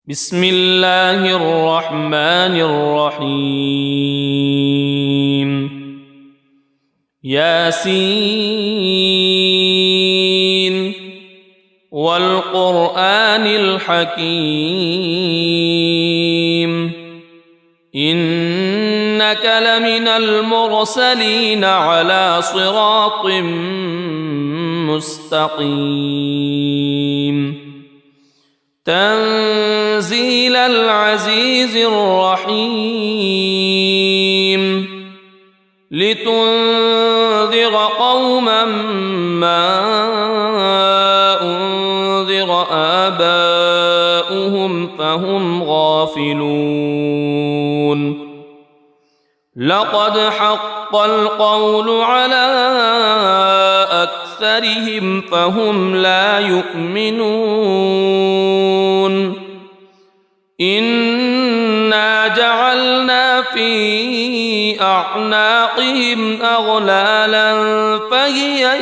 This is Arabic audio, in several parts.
بسم الله الرحمن الرحيم ياسين والقرآن الحكيم إنك لمن المرسلين على صراط مستقيم تنزيل العزيز الرحيم لتنذر قوما ما أنذر آباؤهم فهم غافلون لقد حق القول على أكثرهم فهم لا يؤمنون إنا جعلنا في أعناقهم أغلالا فهي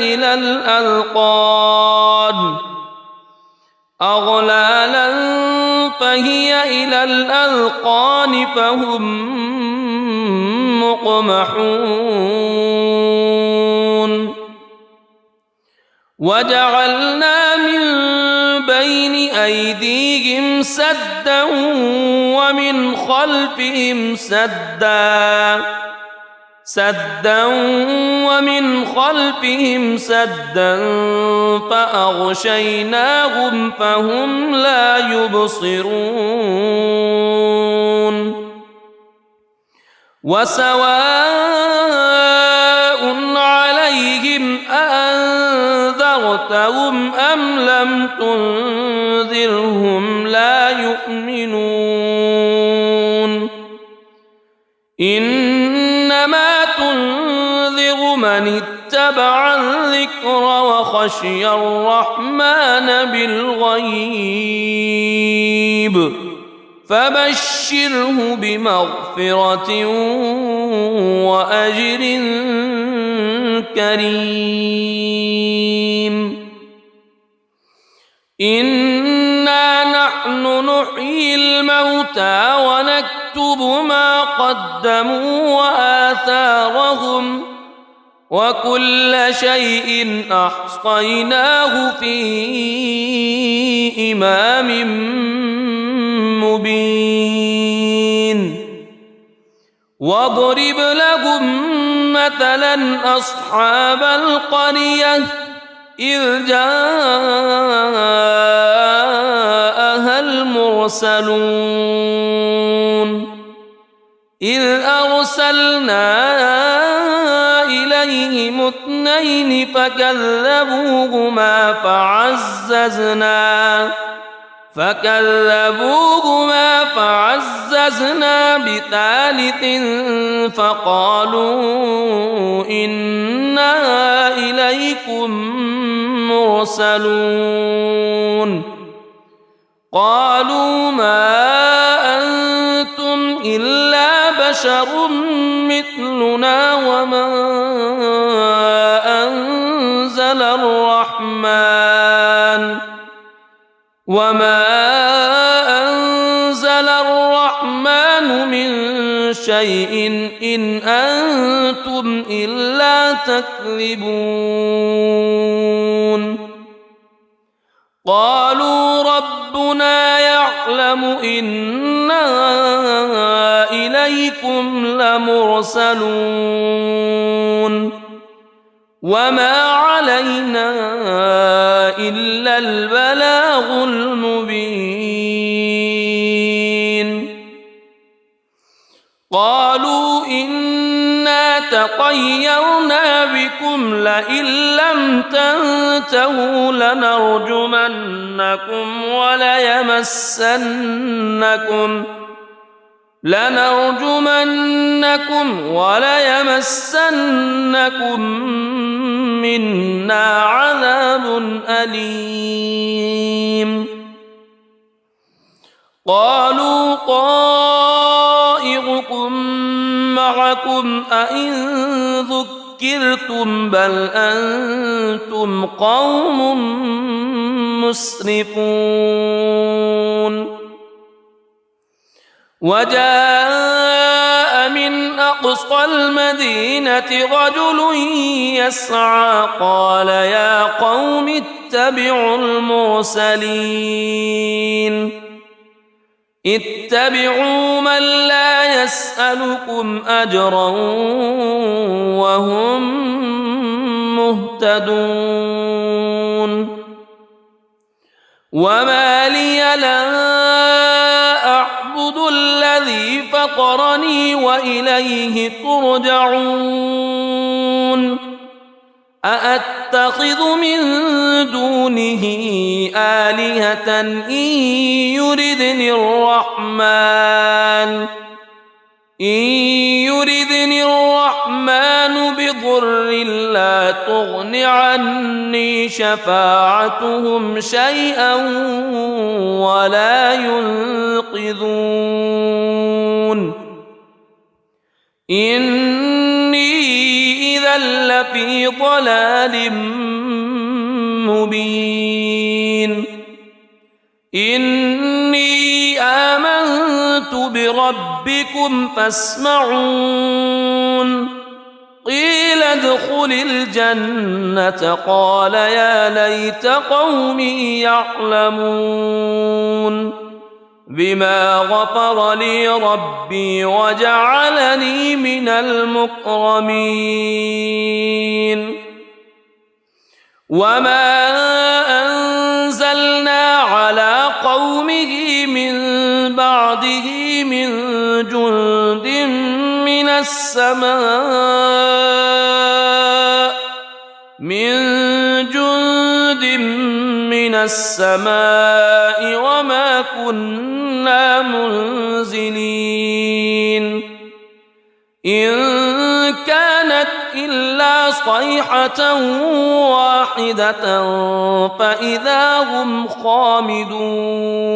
إلى الأذقان فهم مقمحون وجعلنا من بين أيديهم سدا ومن خلفهم سدا فأغشيناهم فهم لا يبصرون وسواء عليهم أأنذرتهم أم لم تنذرهم لا يؤمنون إنما تنذر من اتبع الذكر وخشي الرحمن بالغيب فبشره بمغفرة وأجر كريم إنا نحن نحيي الموتى ونكتب ما قدموا وآثارهم وكل شيء أحصيناه في إمام مبين واضرب لهم مثلا أصحاب القرية إذ جاءها المرسلون إذ أرسلنا إليهم اثنين فكذبوهما فعززنا بثالث فقالوا إنا إليكم مرسلون قالوا ما أنتم إلا بشر مثلنا وما أنزل الرحمن من شيء إن أنتم إلا تكذبون قالوا ربنا يعلم إنا إليكم لمرسلون وما علينا إلا البلاغ المبين قالوا إنا تطيرنا بكم لئن لم تنتهوا لنرجمنكم وليمسنكم منا عذاب أليم قالوا طائركم معكم أئن ذكرتم بل أنتم قوم مسرفون وجاء من أقصى المدينة رجل يسعى قال يا قوم اتبعوا المرسلين اتبعوا من لا يسألكم أجرا وهم مهتدون وما لي لا أعبد الذي فطرني وإليه ترجعون أأتخذ من دونه آلهة إن يردني الرحمن بضر لا تغن عني شفاعتهم شيئا ولا ينقذون إني إذا لفي ضلال مبين إني آمنت بربكم فاسمعون قيل ادخل الجنة قال يا ليت قومي يعلمون بما غفر لي ربي وجعلني من المكرمين وما أنزلنا على قومه من بعده من جند من السماء وما كنا منزلين إن كانت إلا صيحة واحدة فإذا هم خامدون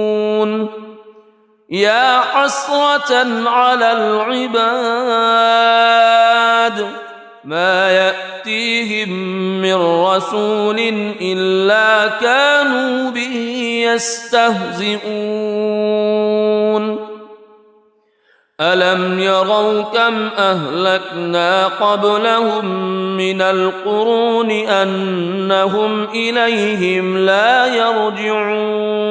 يا حسرة على العباد ما يأتيهم من رسول إلا كانوا به يستهزئون ألم يروا كم أهلكنا قبلهم من القرون أنهم إليهم لا يرجعون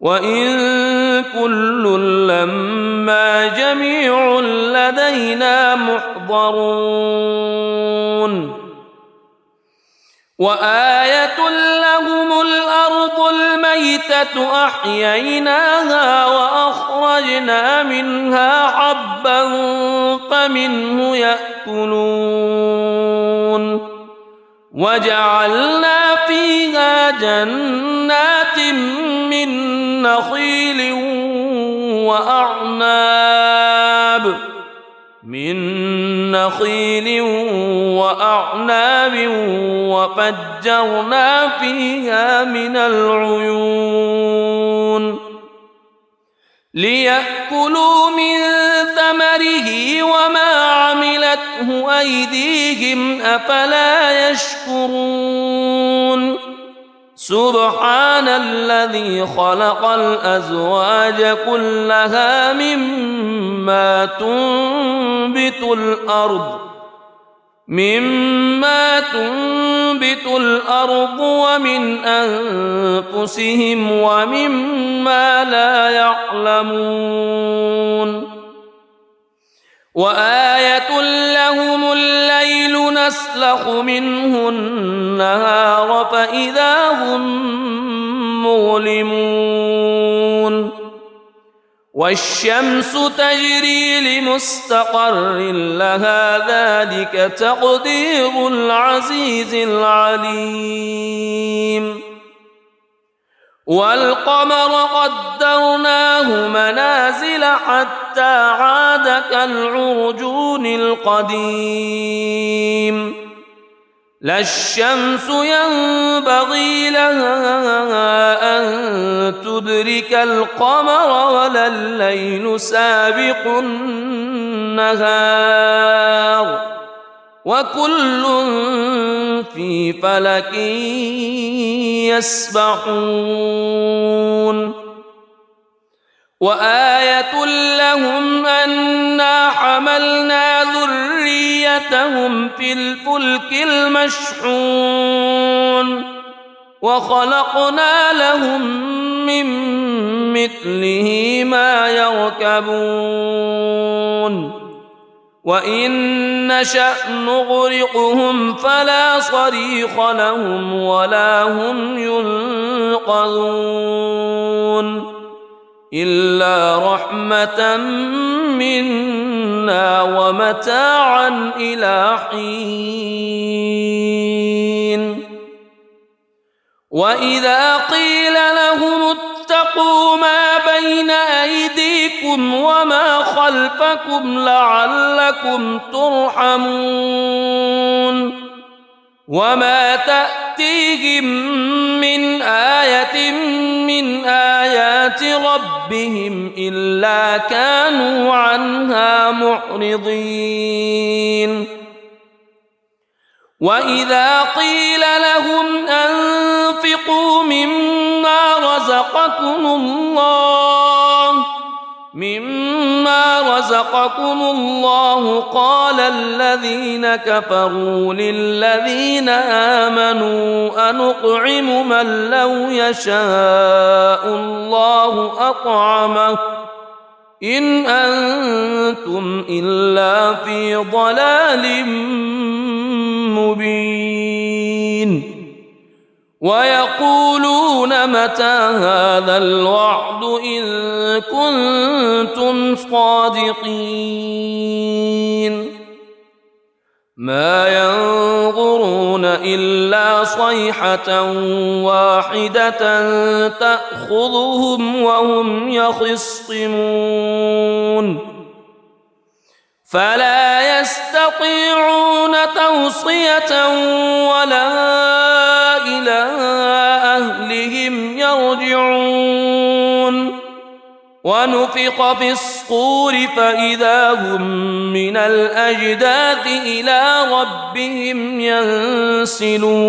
وإن كل لما جميع لدينا محضرون وآية لهم الأرض الميتة أحييناها وأخرجنا منها حبا فمنه يأكلون وجعلنا فيها جنات من نخيل وأعناب وفجرنا فيها من العيون ليأكلوا من ثمره وما عملته أيديهم أفلا يشكرون سبحان الذي خلق الأزواج كلها مما تنبت الأرض ومن أنفسهم ومما لا يعلمون وآية لهم الليل نسلخ منه النهار فإذا هم مظلمون والشمس تجري لمستقر لها ذلك تقدير العزيز العليم والقمر قدرناه منازل حتى عاد كالعرجون القديم لا الشمس ينبغي لها أن تدرك القمر ولا الليل سابق النهار وكل في فلك يسبحون وآية لهم أنا حملنا ذريتهم في الفلك المشحون وخلقنا لهم من مثله ما يركبون وإن نشأ نغرقهم فلا صريخ لهم ولا هم ينقذون إلا رحمة منا ومتاعا إلى حين وإذا قيل لهم اتقوا ما بين أيديكم وما خلفكم لعلكم ترحمون وما تأتيهم من آية من آيات ربهم إلا كانوا عنها معرضين وإذا قيل لهم أنفقوا مما رزقكم الله قال الذين كفروا للذين آمنوا أنطعم من لو يشاء الله أطعمه إن أنتم إلا في ضلال مبين ويقولون متى هذا الوعد إن كنتم صادقين ما ينظرون إلا صيحة واحدة تأخذهم وهم يخصمون فلا يستطيعون توصية ولا إلى أهلهم يرجعون ونفخ في الصور فإذا هم من الأجداث إلى ربهم ينسلون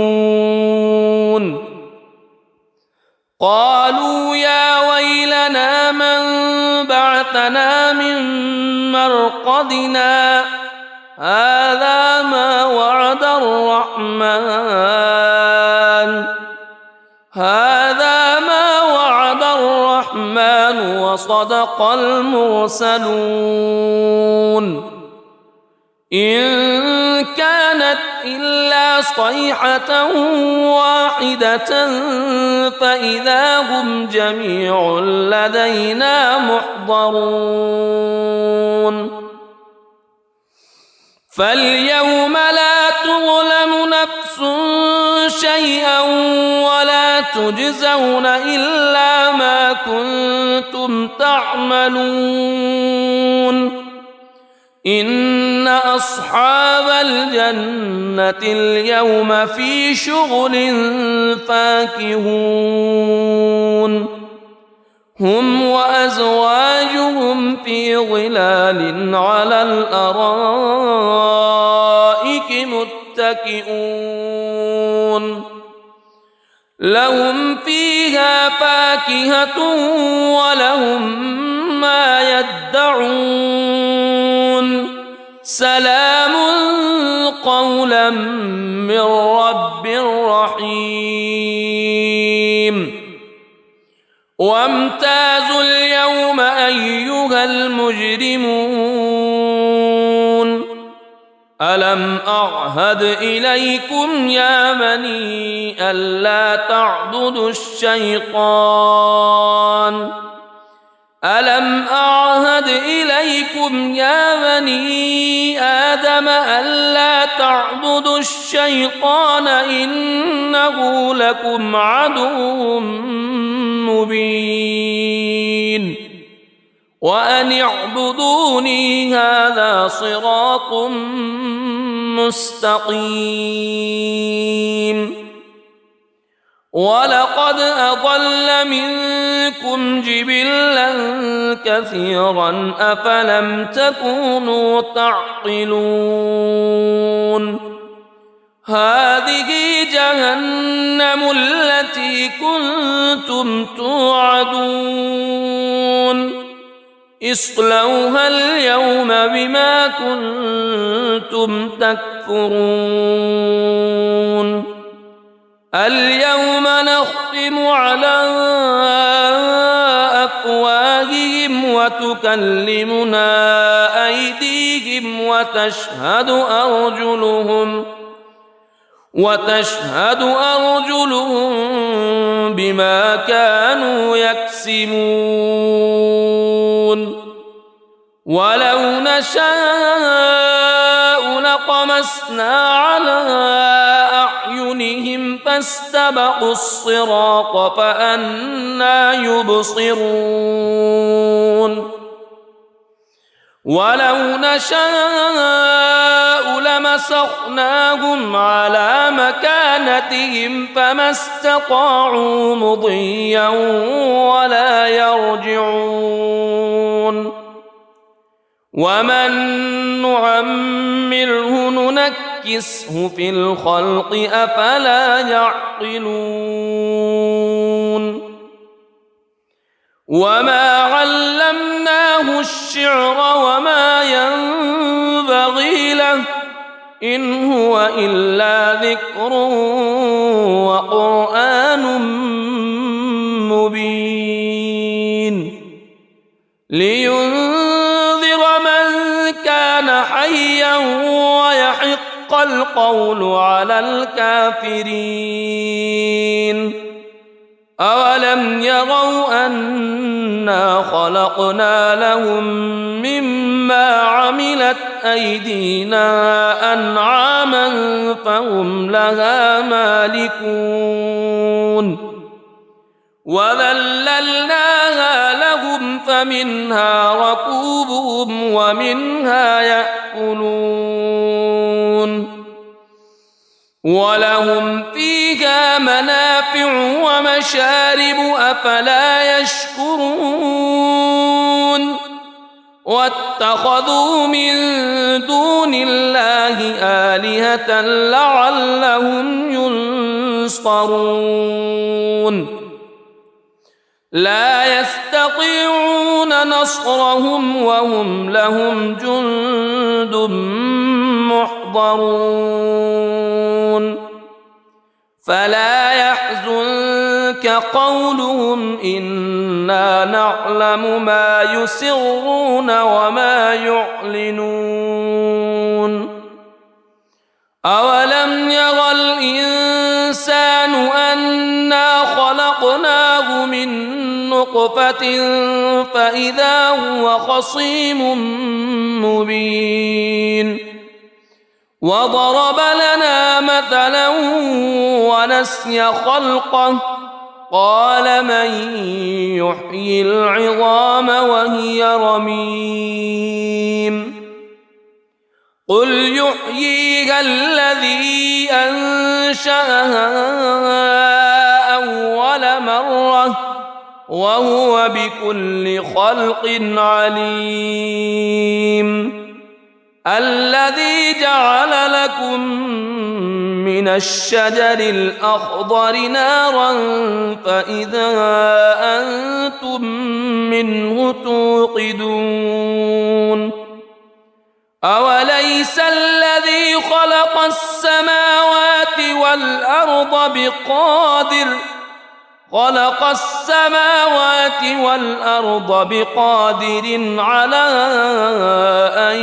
قالوا يا ويلنا من بعثنا من مرقدنا هذا ما وعد الرحمن وصدق المرسلون إن كانت إلا صيحة واحدة فإذا هم جميع لدينا محضرون فاليوم لا تظلم نفس شيئا ولا تجزون إلا ما كنتم تعملون إن أصحاب الجنة اليوم في شغل فاكهون هم وأزواجهم في ظلال على الأرائك متكئون لهم فيها فاكهة ولهم ما يدعون سلام قولا من رب رحيم وامتازوا اليوم أيها المجرمون ألم أعهد إليكم يا بني ألا تعبدوا الشيطان ألم أعهد إليكم يا بني آدم ألا تعبدوا الشيطان إنه لكم عدو مبين وأن اعبدوني هذا صراط مستقيم ولقد أضل منكم جبلا كثيرا أفلم تكونوا تعقلون هذه جهنم التي كنتم توعدون اصلوها اليوم بما كنتم تكفرون اليوم نختم على أفواههم وتكلمنا أيديهم وتشهد أرجلهم بما كانوا يكسبون ولو نشاء لطمسنا على أعينهم فاستبقوا الصراط فأنى يبصرون ولو نشاء لمسخناهم على مكانتهم فما استطاعوا مضيا ولا يرجعون ومن نعمره ننكسه في الخلق أفلا يعقلون وما علمناه الشعر وما ينبغي له إن هو إلا ذكر وقرآن مبين لينذر من كان حيا ويحق القول على الكافرين أولم يروا أنا خلقنا لهم مما عملت أيدينا أنعاما فهم لها مالكون وذللناها لهم فمنها ركوبهم ومنها يأكلون ولهم فيها منافع ومشارب أفلا يشكرون واتخذوا من دون الله آلهة لعلهم ينصرون لا يستطيعون نصرهم وهم لهم جند محضرون فلا يحزنك قولهم إنا نعلم ما يسرون وما يعلنون أولم ير الإنسان أنا خلقناه من نطفة فإذا هو خصيم مبين وضرب لنا مثلا ونسي خلقه قال من يحيي العظام وهي رميم قل يحييها الذي أنشأها أول مرة وهو بكل خلق عليم الذي جعل لكم من الشجر الأخضر نارا فإذا أنتم منه توقدون أوليس الذي خلق السماوات والأرض بقادر على أن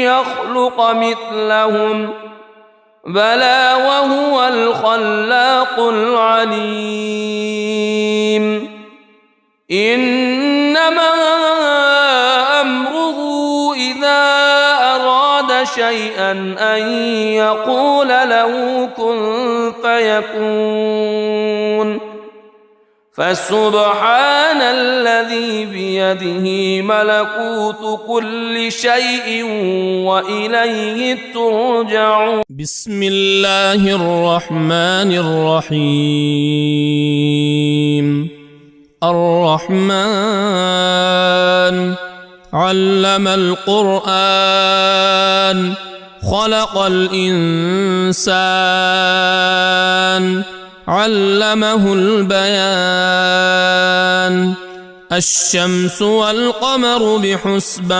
يخلق مثلهم بلى وهو الخلاق العليم إنما أمره إذا أراد شيئا أن يقول له كن فيكون فسبحان الذي بيده ملكوت كل شيء وإليه ترجعون بسم الله الرحمن الرحيم الرحمن علم القرآن خلق الإنسان علمه البيان الشمس والقمر بحسبان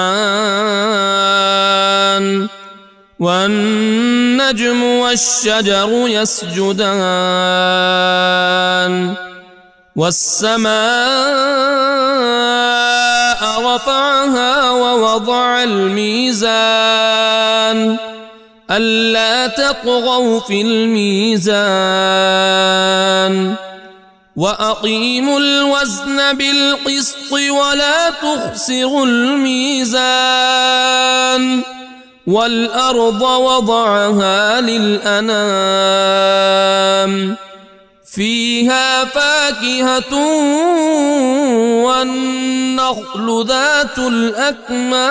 والنجم والشجر يسجدان والسماء رفعها ووضع الميزان ألا تطغوا في الميزان وأقيموا الوزن بالقسط ولا تخسروا الميزان والأرض وضعها للأنام فيها فاكهة والنخل ذات الأكمام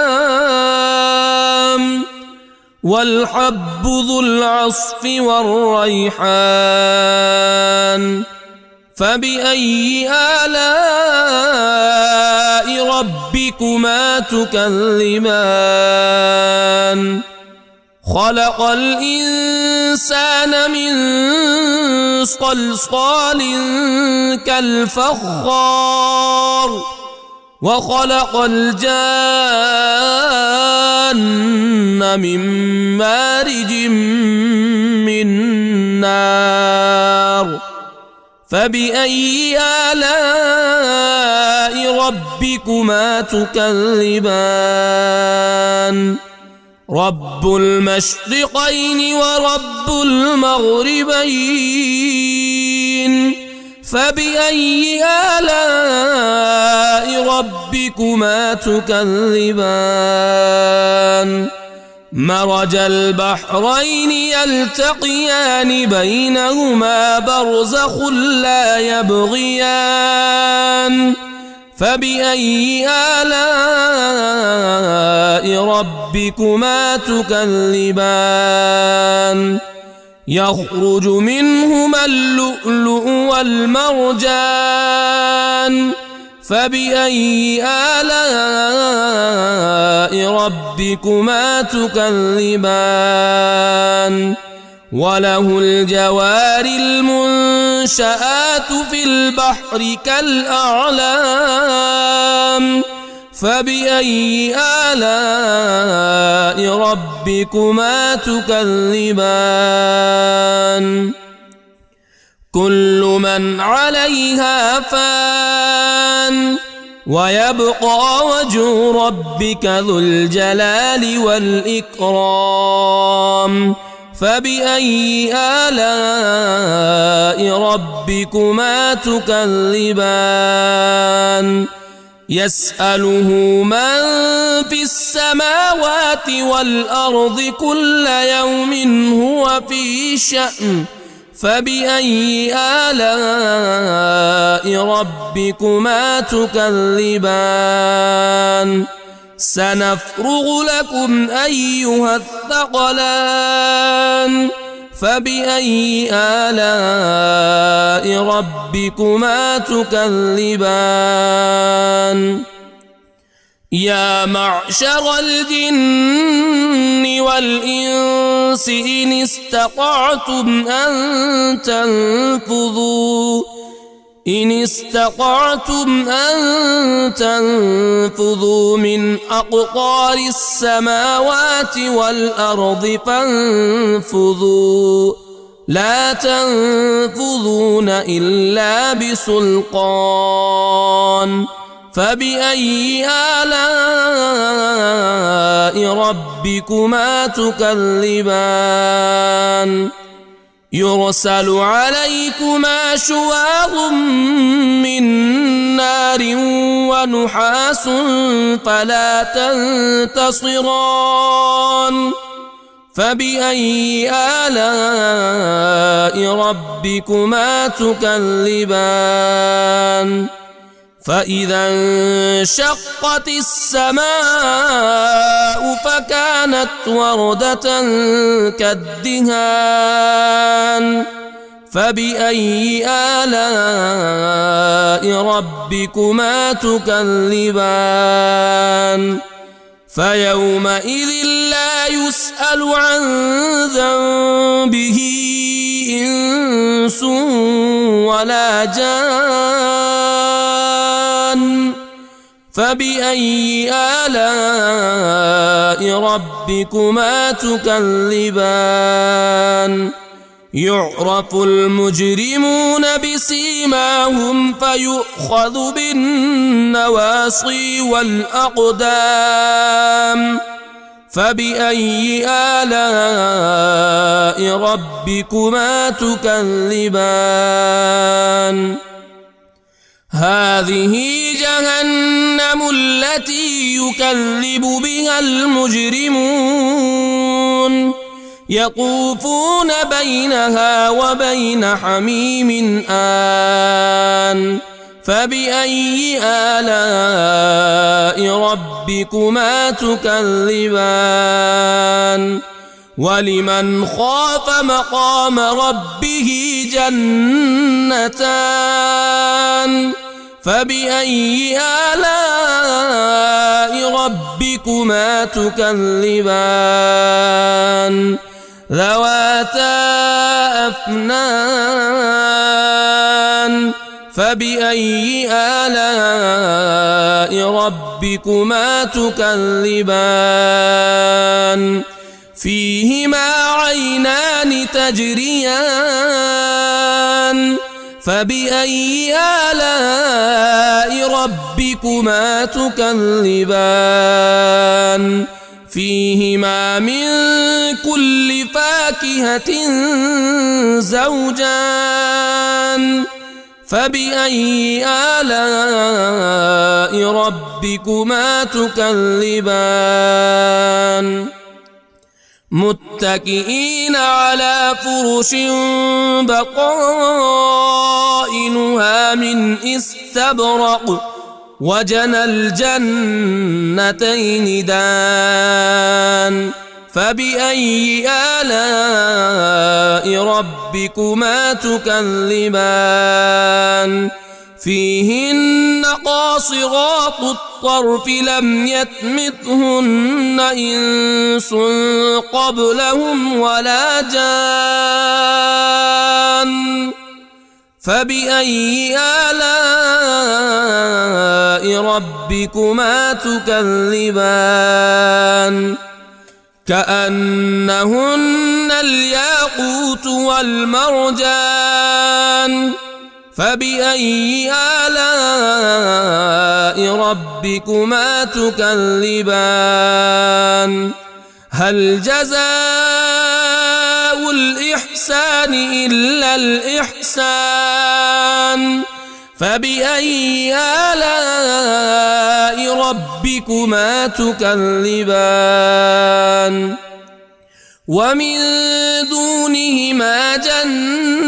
والحب ذو العصف والريحان فبأي آلاء ربكما تكذبان خلق الإنسان من صلصال كالفخار وخلق الجان من مارج من نار فبأي آلاء ربكما تكذبان رب المشرقين ورب المغربين فبأي آلاء ربكما تكذبان مرج البحرين يلتقيان بينهما برزخ لا يبغيان فبأي آلاء ربكما تكذبان يخرج منهما اللؤلؤ والمرجان فبأي آلاء ربكما تكذبان وله الجوار المنشآت في البحر كالأعلام فبأي آلاء ربكما تكذبان كل من عليها فان ويبقى وجه ربك ذو الجلال والإكرام فبأي آلاء ربكما تكذبان يسأله من في السماوات والأرض كل يوم هو في شأن فبأي آلاء ربكما تكذبان سنفرغ لكم أيها الثقلان فبأي آلاء ربكما تكذبان يا معشر الجن والإنس إن استطعتم أن تنفذوا من أقطار السماوات والأرض فانفذوا لا تنفذون إلا بسلطان فبأي آلاء ربكما تكذبان يرسل عليكما شواظ من نار ونحاس فلا تنتصران فبأي آلاء ربكما تكذبان فإذا انشقت السماء فكانت وردة كالدهان فبأي آلاء ربكما تكذبان فيومئذ لا يسأل عن ذنبه إنس ولا جان فبأي آلاء ربكما تكذبان يعرف المجرمون بسيماهم فيؤخذ بالنواصي والأقدام فبأي آلاء ربكما تكذبان هذه جهنم التي يكذب بها المجرمون يطوفون بينها وبين حميم آن فبأي آلاء ربكما تكذبان ولمن خاف مقام ربه جنتان فبأي آلاء ربكما تكذبان ذواتا أفنان فبأي آلاء ربكما تكذبان فيهما عينان تجريان فبأي آلاء ربكما تكذبان فيهما من كل فاكهة زوجان فبأي آلاء ربكما تكذبان متكئين على فرش بطائنها من استبرق وجنى الجنتين دان فبأي آلاء ربكما تكذبان فيهن قاصرات الطرف لم يطمثهن إنس قبلهم ولا جان فبأي آلاء ربكما تكذبان كأنهن الياقوت والمرجان فبأي آلاء ربكما تكذبان هل جزاء الإحسان إلا الإحسان فبأي آلاء ربكما تكذبان ومن دونهما جنتان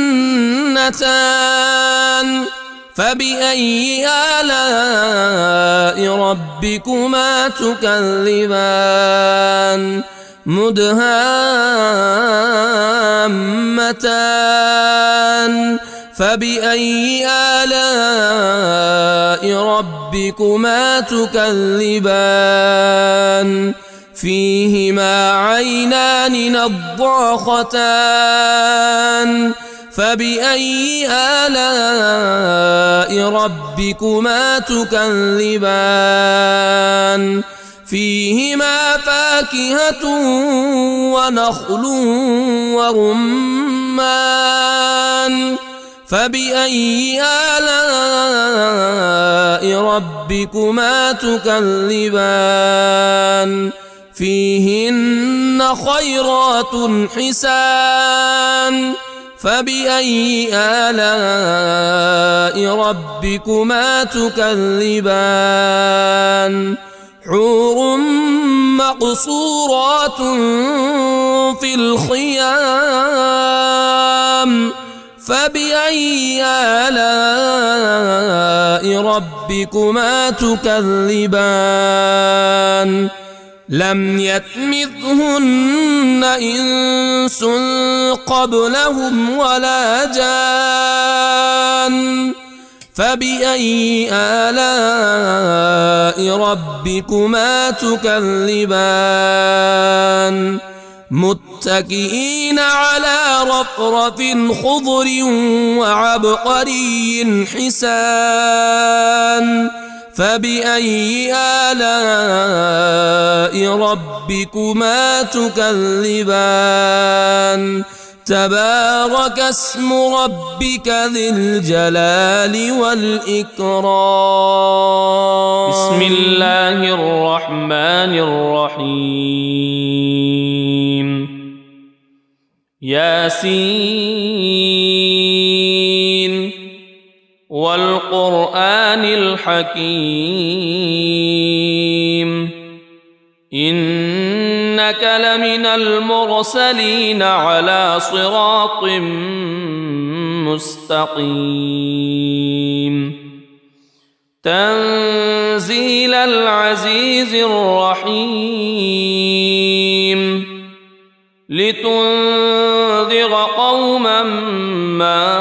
فبأي آلاء ربكما تكذبان مدهامتان فبأي آلاء ربكما تكذبان فيهما عينان نضاختان فبأي آلاء ربكما تكذبان فيهما فاكهة ونخل ورمان فبأي آلاء ربكما تكذبان فيهن خيرات حسان فبأي آلاء ربكما تكذبان حور مقصورات في الخيام فبأي آلاء ربكما تكذبان لم يطمثهن إنس قبلهم ولا جان فبأي آلاء ربكما تكذبان متكئين على رفرف خضر وعبقري حسان فبأي آلاء ربكما تكذبان تبارك اسم ربك ذي الجلال والإكرام بسم الله الرحمن الرحيم ياسين والقرآن الحكيم إنك لمن المرسلين على صراط مستقيم تنزيل العزيز الرحيم لتنذر قوما ما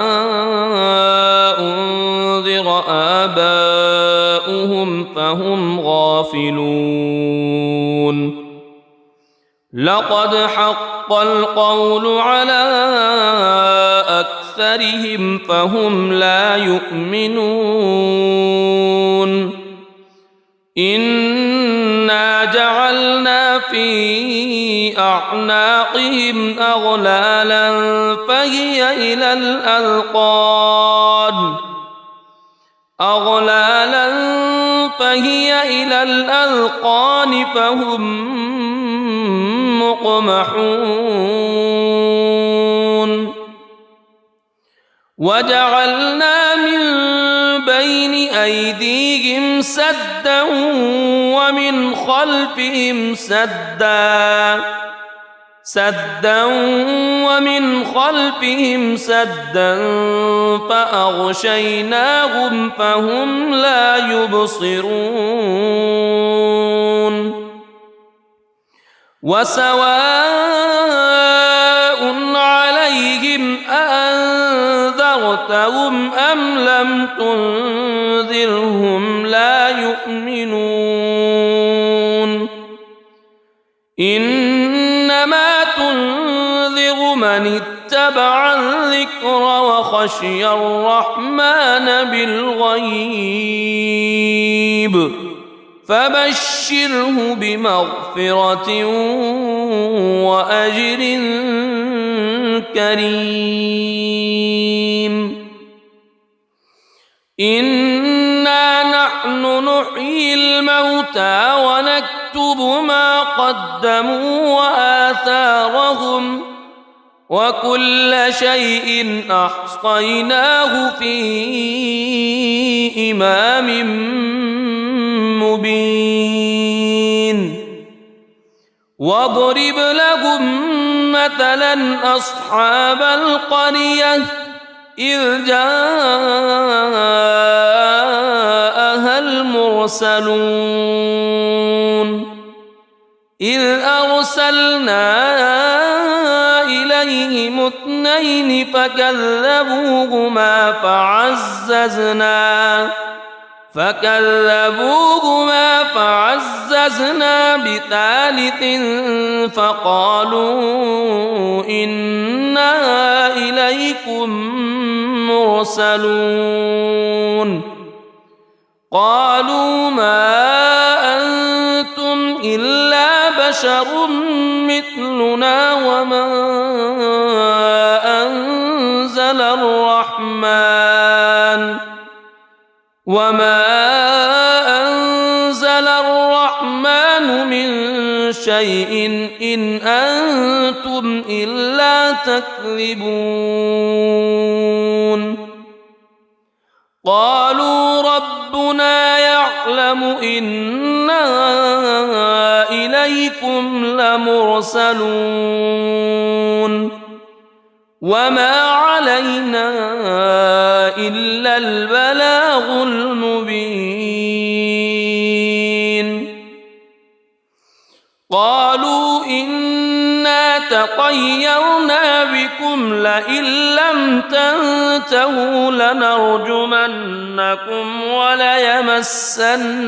أنذر آباؤهم فهم غافلون لقد حق القول على أكثرهم فهم لا يؤمنون إنا جعلنا في أعناقهم أغلالا فهي إلى الأذقان فهم مقمحون وجعلنا من بين أيديهم سدا ومن خلفهم سدا فأغشيناهم فهم لا يبصرون وسواء عليهم أأنذرتهم أم لم تنذرهم لا يؤمنون إنما تنذر من اتبع الذكر وخشي الرحمن بالغيب فبشره بمغفرة وأجر كريم إنا نحن نحيي الموتى ونكتب ما قدموا وآثارهم وكل شيء أحصيناه في إمام مبين واضرب لهم مثلا أصحاب القرية إذ جاءها المرسلون إذ أرسلنا إليهم اثنين فكذبوهما فعززنا بثالث فقالوا إنا إليكم مرسلون قالوا ما أنتم إلا بشر مثلنا وما أنزل الرحمن من شيء إن أنتم إلا تكذبون قالوا ربنا يعلم إنا إليكم لمرسلون وما علينا إلا البلاغ المبين قالوا إنا تطيرنا بكم لئن لم تنتهوا لنرجمنكم وليمسنكم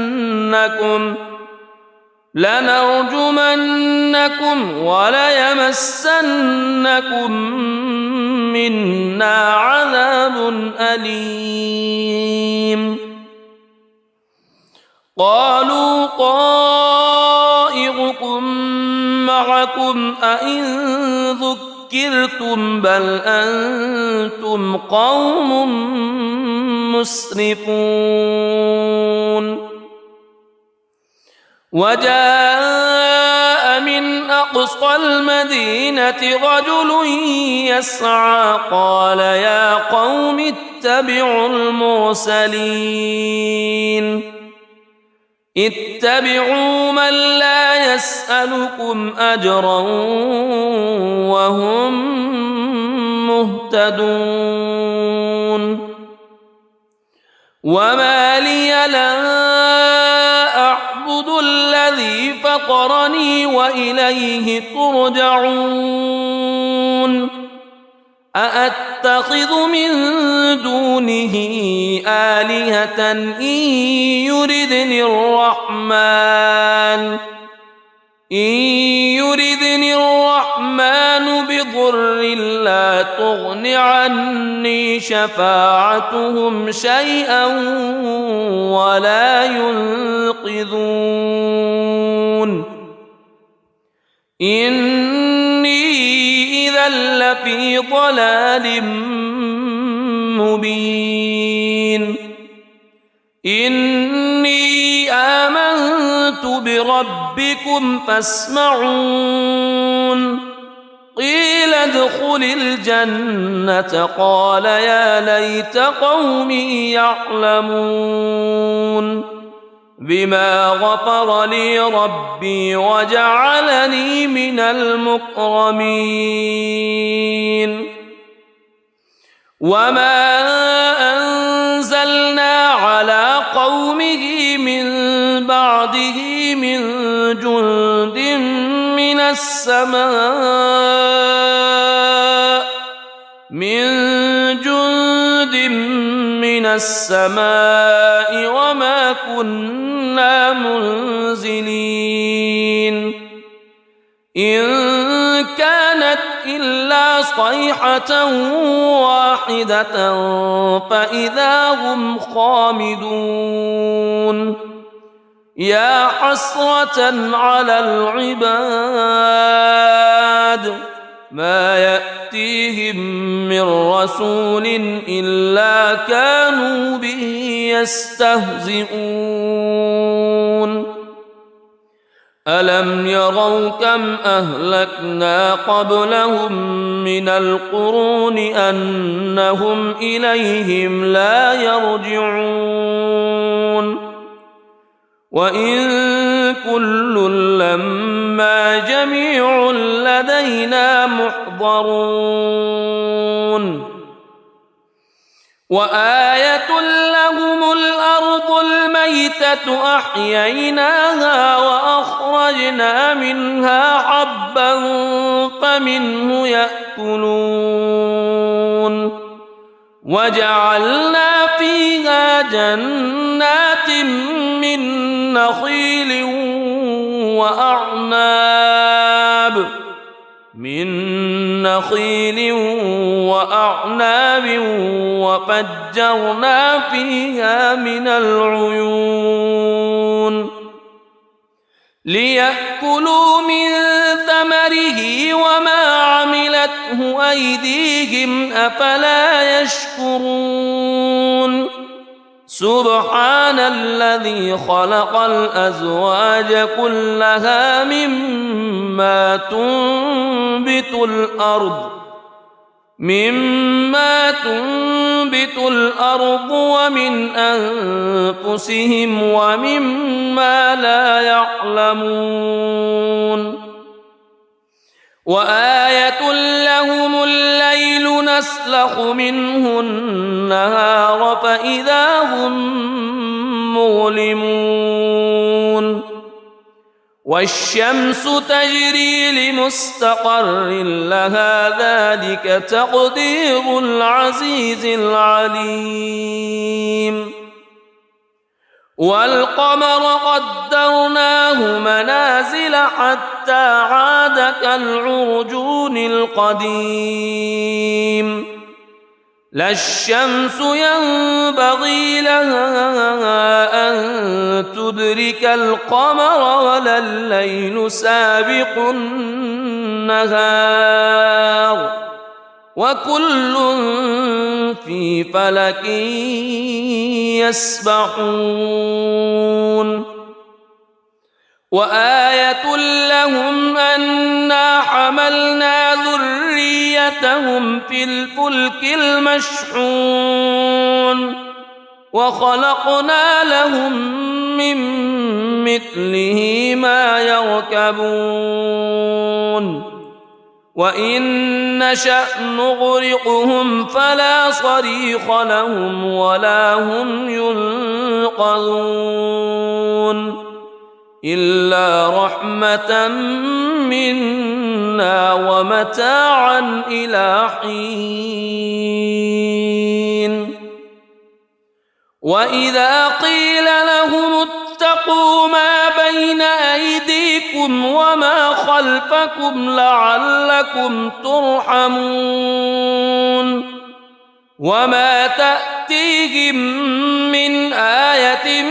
منا عذاب أليم قالوا طائركم معكم أئن ذكرتم بل أنتم قوم مسرفون وجاء من أقصى المدينة رجل يسعى قال يا قوم اتبعوا المرسلين اتبعوا من لا يسألكم أجرا وهم مهتدون وما لي لا أعبد الذي فطرني وإليه ترجعون أأتخذ من دونه آلهة إن يردني الرحمن بضر لا تغن عني شفاعتهم شيئا ولا ينقذون إني إذا لفي ضلال مبين إني آمنت بربكم فاسمعون قيل ادخل الجنة قال يا ليت قومي يعلمون بما غفر لي ربي وجعلني من المكرمين وما أنزلنا على قومه من بعده من جند من السماء وما كنا منزلين إن كانت إلا صيحة واحدة فإذا هم خامدون يا حسرة على العباد ما يأتيهم من رسول إلا كانوا به يستهزئون ألم يروا كم أهلكنا قبلهم من القرون أنهم إليهم لا يرجعون وإن كل لما جميع لدينا محضرون وآية لهم الأرض الميتة أحييناها وأخرجنا منها حبا فمنه يأكلون وجعلنا فيها جنات من نخيل وأعناب وفجرنا فيها من العيون ليأكلوا من ثمره وما عملته أيديهم أفلا يشكرون سبحان الذي خلق الأزواج كلها مما تنبت الأرض ومن أنفسهم ومما لا يعلمون وآية لهم الليل نسلخ منه النهار فإذا هم مظلمون والشمس تجري لمستقر لها ذلك تقدير العزيز العليم والقمر قدرناه منازل حتى عاد كالعرجون القديم لا الشمس ينبغي لها أن تدرك القمر ولا الليل سابق النهار وكل في فلك يسبحون وآية لهم أنا حملنا ذريتهم في الفلك المشحون وخلقنا لهم من مثله ما يركبون وإن نشأ نغرقهم فلا صريخ لهم ولا هم ينقذون إلا رحمة منا ومتاعا إلى حين وإذا قيل لهم اتقوا ما بين أيديكم وما خلفكم لعلكم ترحمون وما تأتيهم من آية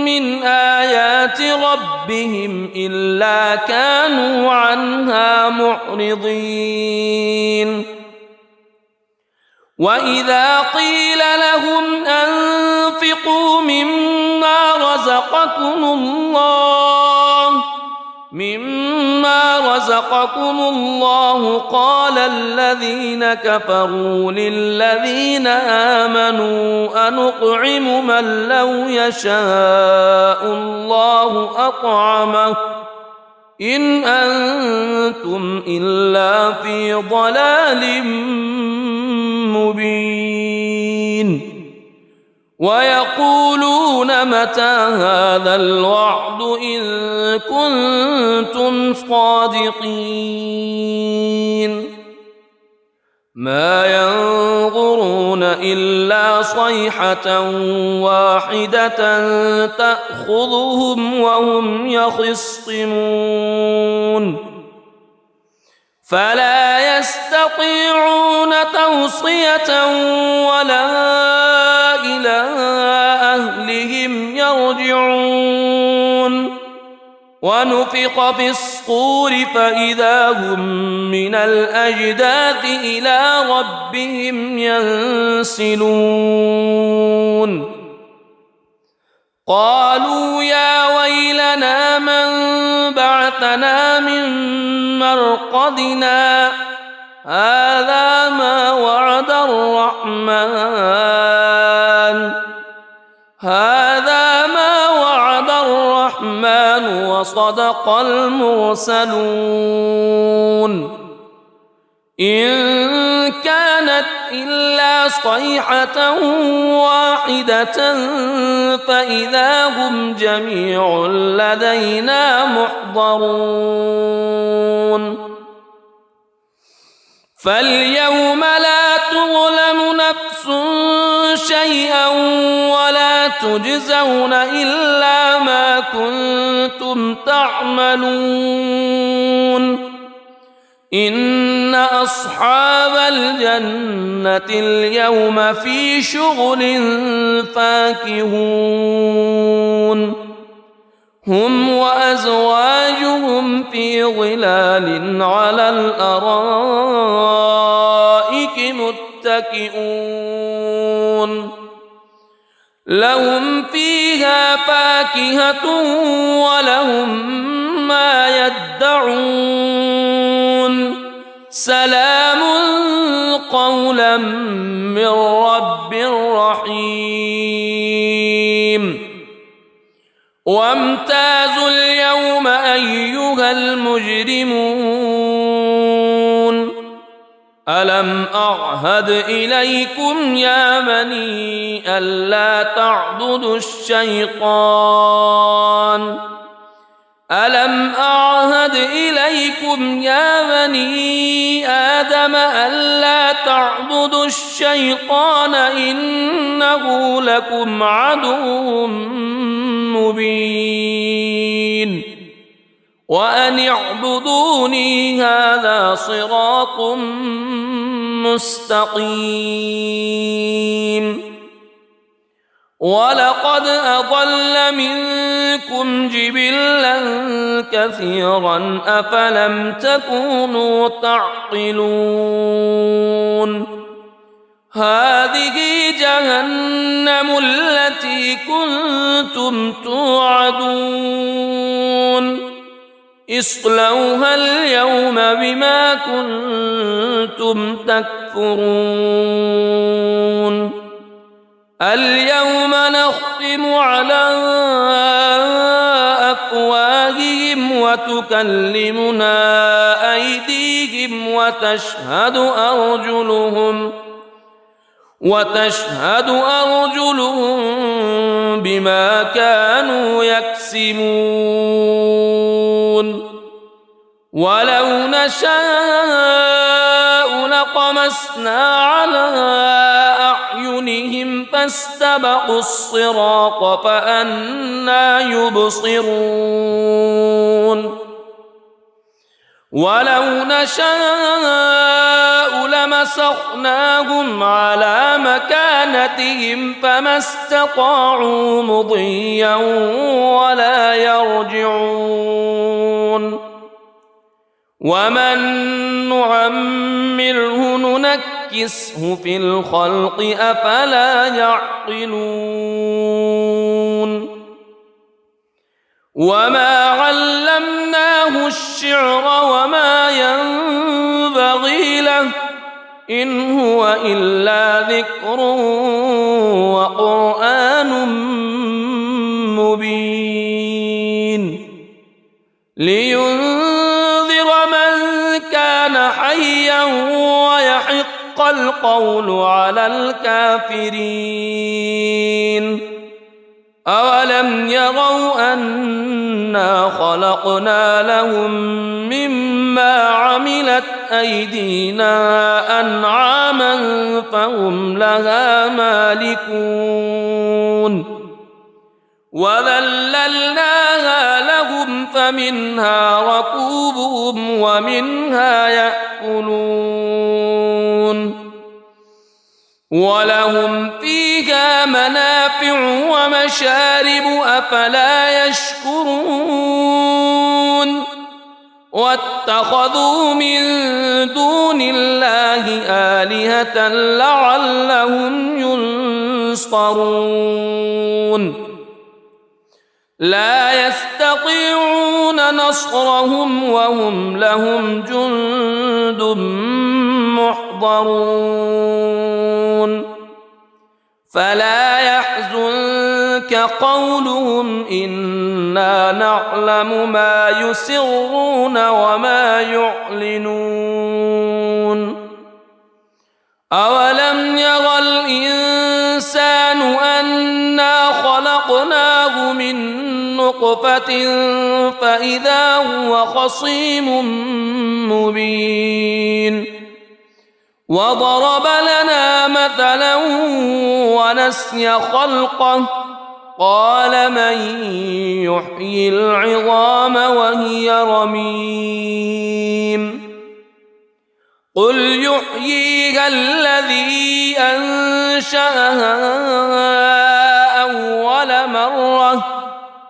من آيات ربهم إلا كانوا عنها معرضين وإذا قيل لهم أنفقوا مما رزقكم الله قال الذين كفروا للذين آمنوا أنطعم من لو يشاء الله أطعمه إن أنتم إلا في ضلال مبين ويقولون متى هذا الوعد إن كنتم صادقين ما ينظرون إلا صيحة واحدة تأخذهم وهم يخصمون فلا يستطيعون توصية ولا إلى أهلهم يرجعون ونفخ في الصور فإذا هم من الأجداث إلى ربهم ينسلون قالوا يا ويلنا من بعثنا من مرقدنا هذا ما وعد الرحمن وصدق المرسلون إن كانت إلا صيحة واحدة فإذا هم جميع لدينا محضرون فاليوم لا تظلم نفس شيئا ولا تجزون إلا ما كنتم تعملون إن أصحاب الجنة اليوم في شغل فاكهون هم وأزواجهم في ظلال على الأرائك متكئون لهم فيها فاكهة ولهم ما يدعون سلام قولا من رب رحيم وامتازوا اليوم أيها المجرمون ألم أعهد إليكم يا بني ألا تعبدوا الشيطان ألم أعهد إليكم يا بني آدم ألا تعبدوا الشيطان إنه لكم عدو مبين وأن اعبدوني هذا صراط مستقيم ولقد أضل منكم جبلا كثيرا أفلم تكونوا تعقلون هذه جهنم التي كنتم توعدون اصلوها اليوم بما كنتم تكفرون اليوم نختم على أفواههم وتكلمنا أيديهم وتشهد أرجلهم بما كانوا يكسبون ولو نشاء لطمسنا على أعينهم فاستبقوا الصراط فأنى يبصرون ولو نشاء لمسخناهم على مكانتهم فما استطاعوا مضيا ولا يرجعون ومن نعمره ننكسه في الخلق أفلا يعقلون وما علمناه الشعر وما ينبغي له إن هو إلا ذكر وقرآن مبين لينذر من كان حيا ويحق القول على الكافرين أولم يروا أنا خلقنا لهم مما عملت أيدينا أنعاما فهم لها مالكون وذللناها لهم فمنها ركوبهم ومنها يأكلون ولهم فيها منافع ومشارب أفلا يشكرون واتخذوا من دون الله آلهة لعلهم ينصرون لا يستطيعون نصرهم وهم لهم جند محضرون فلا يحزنك قولهم إنا نعلم ما يسرون وما يعلنون أولم ير الإنسان أنا خلقناه من نطفة فإذا هو خصيم مبين وضرب لنا مثلا ونسي خلقه قال من يحيي العظام وهي رميم قل يحييها الذي أنشأها أول مرة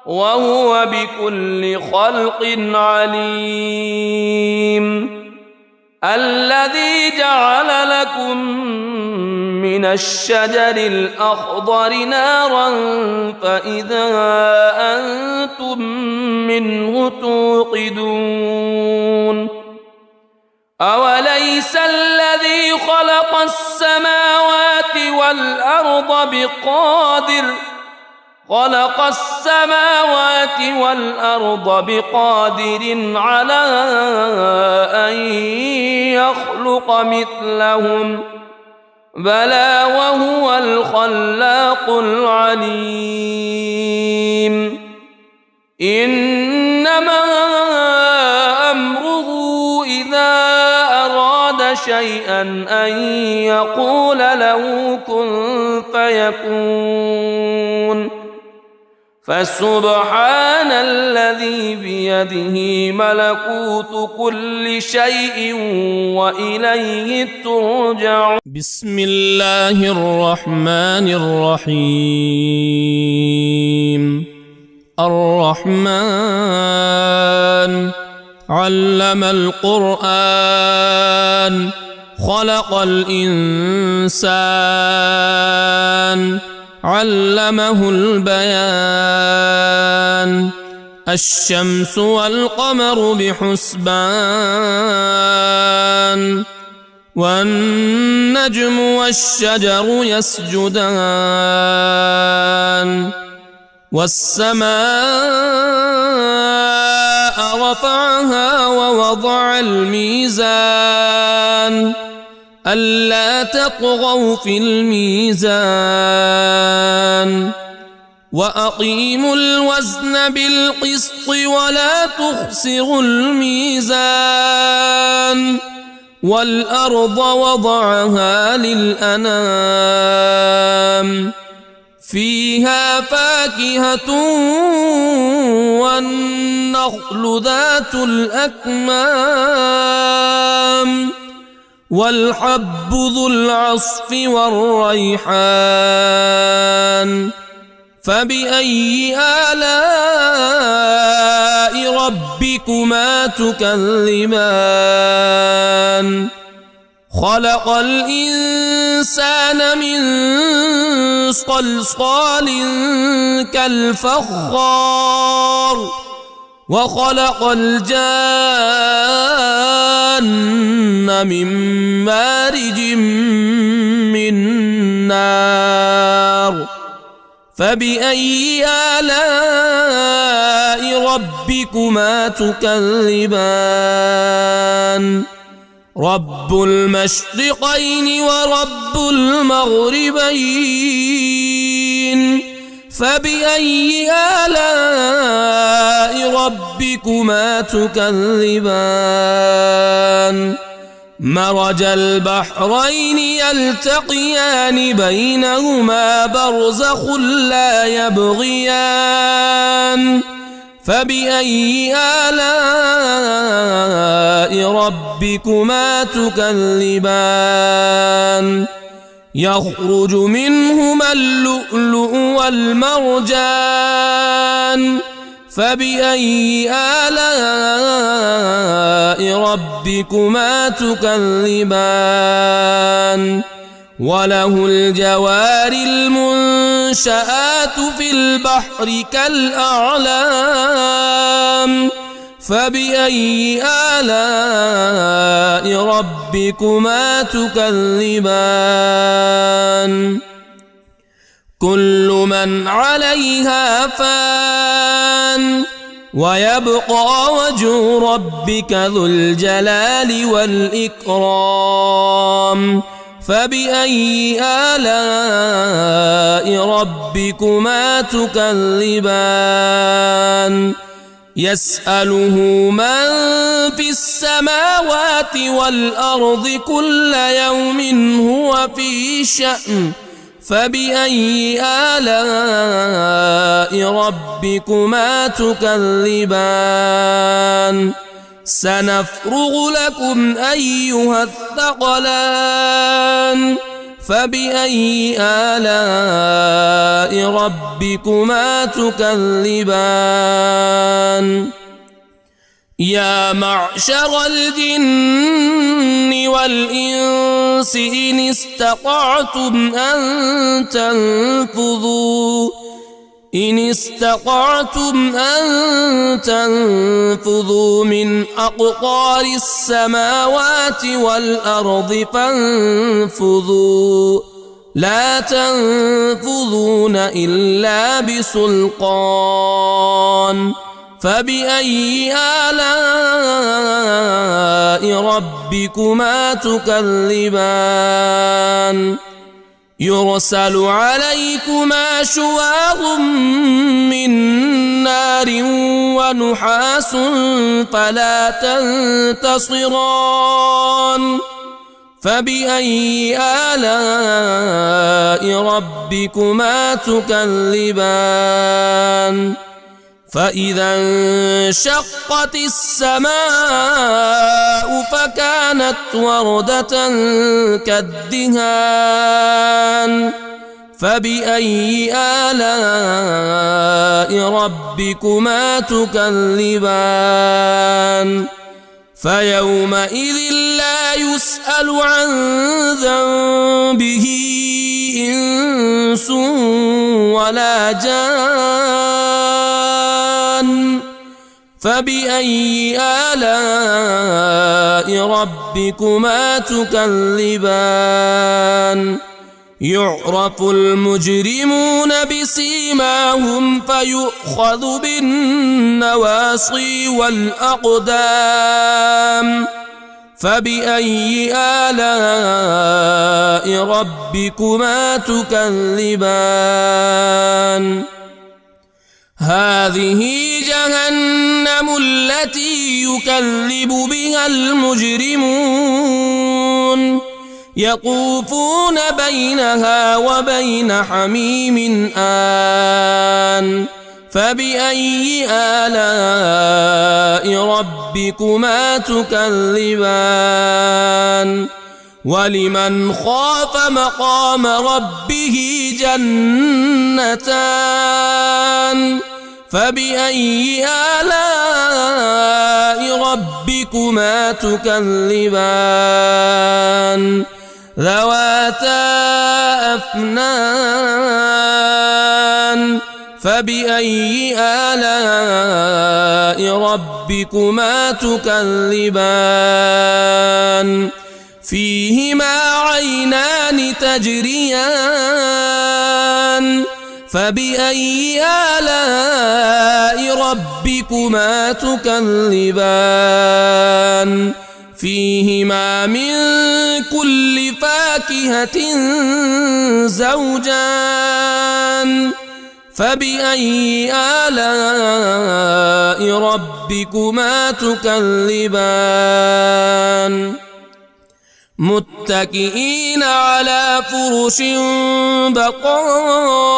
وهو بكل خلق عليم الذي جعل لكم من الشجر الأخضر نارا فإذا أنتم منه توقدون أوليس الذي خلق السماوات والأرض بقادر على أن يخلق مثلهم بلى وهو الخلاق العليم إنما أمره إذا أراد شيئا أن يقول له كن فيكون فسبحان الذي بيده ملكوت كل شيء وإليه ترجعون. بسم الله الرحمن الرحيم. الرحمن علم القرآن خلق الإنسان علمه البيان. الشمس والقمر بحسبان والنجم والشجر يسجدان. والسماء رفعها ووضع الميزان ألا تطغوا في الميزان وأقيموا الوزن بالقسط ولا تخسروا الميزان. والأرض وضعها للأنام فيها فاكهة والنخل ذات الأكمام والحب ذو العصف والريحان. فبأي آلاء ربكما تكذبان؟ خلق الإنسان من صلصال كالفخار وخلق الجان من مارج من نار. فبأي آلاء ربكما تكذبان؟ رب المشرقين ورب المغربين. فبأي آلاء ربكما تكذبان؟ مرج البحرين يلتقيان بينهما برزخ لا يبغيان. فبأي آلاء ربكما تكذبان؟ يخرج منهما اللؤلؤ والمرجان. فبأي آلاء ربكما تكذبان؟ وله الجوار المنشآت في البحر كالأعلام. فبأي آلاء ربكما تكذبان؟ كل من عليها فان ويبقى وجه ربك ذو الجلال والإكرام. فبأي آلاء ربكما تكذبان؟ يسأله من في السماوات والأرض كل يوم هو في شأن. فبأي آلاء ربكما تكذبان؟ سنفرغ لكم أيها الثقلان. فبأي آلاء ربكما تكذبان؟ يا معشر الجن والإنس إن استطعتم أن تنفذوا من أقطار السماوات والأرض فانفذوا لا تنفذون إلا بسلطان. فبأي آلاء ربكما تكذبان؟ يرسل عليكما شواظ من نار ونحاس فلا تنتصران. فبأي آلاء ربكما تكذبان فإذا انشقت السماء فكانت وردة كالدهان فبأي آلاء ربكما تكذبان فيومئذ لا يسأل عن ذنبه إنس ولا جان فبأي آلاء ربكما تكذبان يعرف المجرمون بسيماهم فيؤخذ بالنواصي والأقدام فبأي آلاء ربكما تكذبان هذه جهنم التي يكذب بها المجرمون يطوفون بينها وبين حميم آن فبأي آلاء ربكما تكذبان ولمن خاف مقام ربه جنتان فبأي آلاء ربكما تكذبان ذواتا أفنان فبأي آلاء ربكما تكذبان فيهما عينان تجريان فبأي آلاء ربكما تكذبان فيهما من كل فاكهة زوجان فبأي آلاء ربكما تكذبان متكئين على فرش بطائنها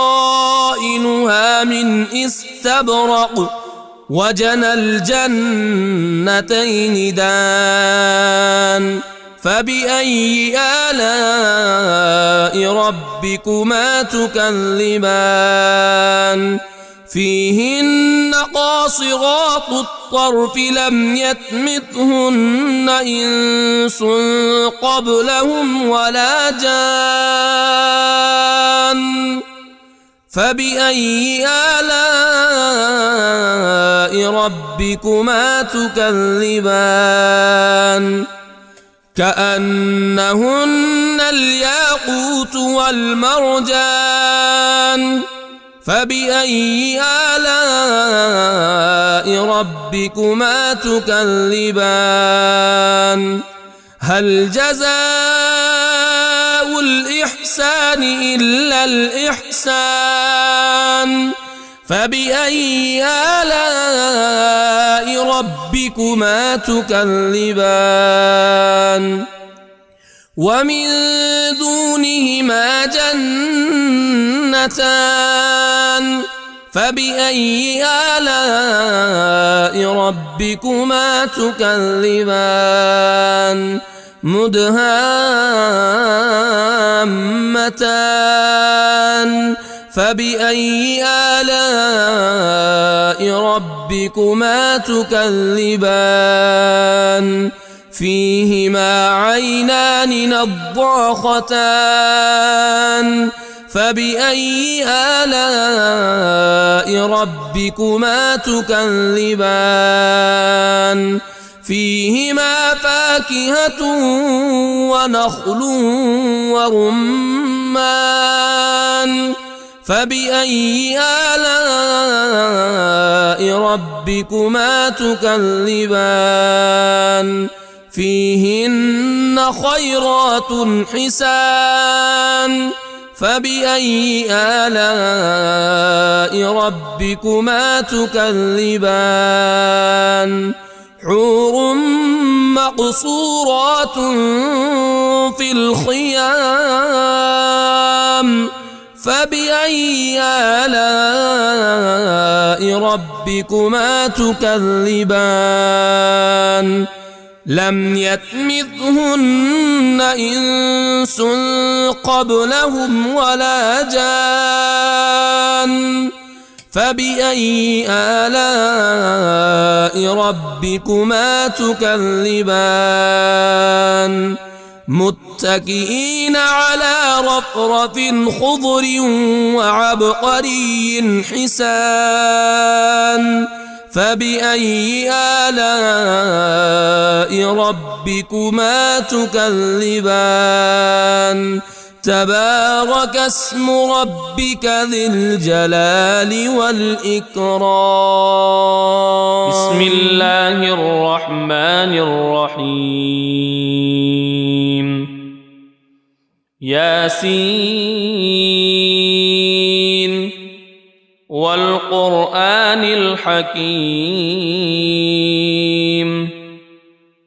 من استبرق وجنى الجنتين دان فبأي آلاء ربكما تكذبان فيهن قاصرات الطرف لم يطمثهن إنس قبلهم ولا جان فبأي آلاء ربكما تكذبان كأنهن الياقوت والمرجان فبأي آلاء ربكما تكذبان هل جزاء الإحسان إلا الإحسان فبأي آلاء ربكما تكذبان ومن دونهما جنتان فبأي آلاء ربكما تكذبان مدهامتان فبأي آلاء ربكما تكذبان فيهما عينان نضاختان فبأي آلاء ربكما تكذبان فيهما فاكهة ونخل ورمان فبأي آلاء ربكما تكذبان فيهن خيرات حسان فبأي آلاء ربكما تكذبان حور مقصورات في الخيام فبأي آلاء ربكما تكذبان لم يطمثهن إنس قبلهم ولا جان فبأي آلاء ربكما تكذبان متكئين على رفرف خضر وعبقري حسان فبأي آلاء ربكما تكذبان تبارك اسم ربك ذي الجلال والإكرام بسم الله الرحمن الرحيم ياسين والقرآن الحكيم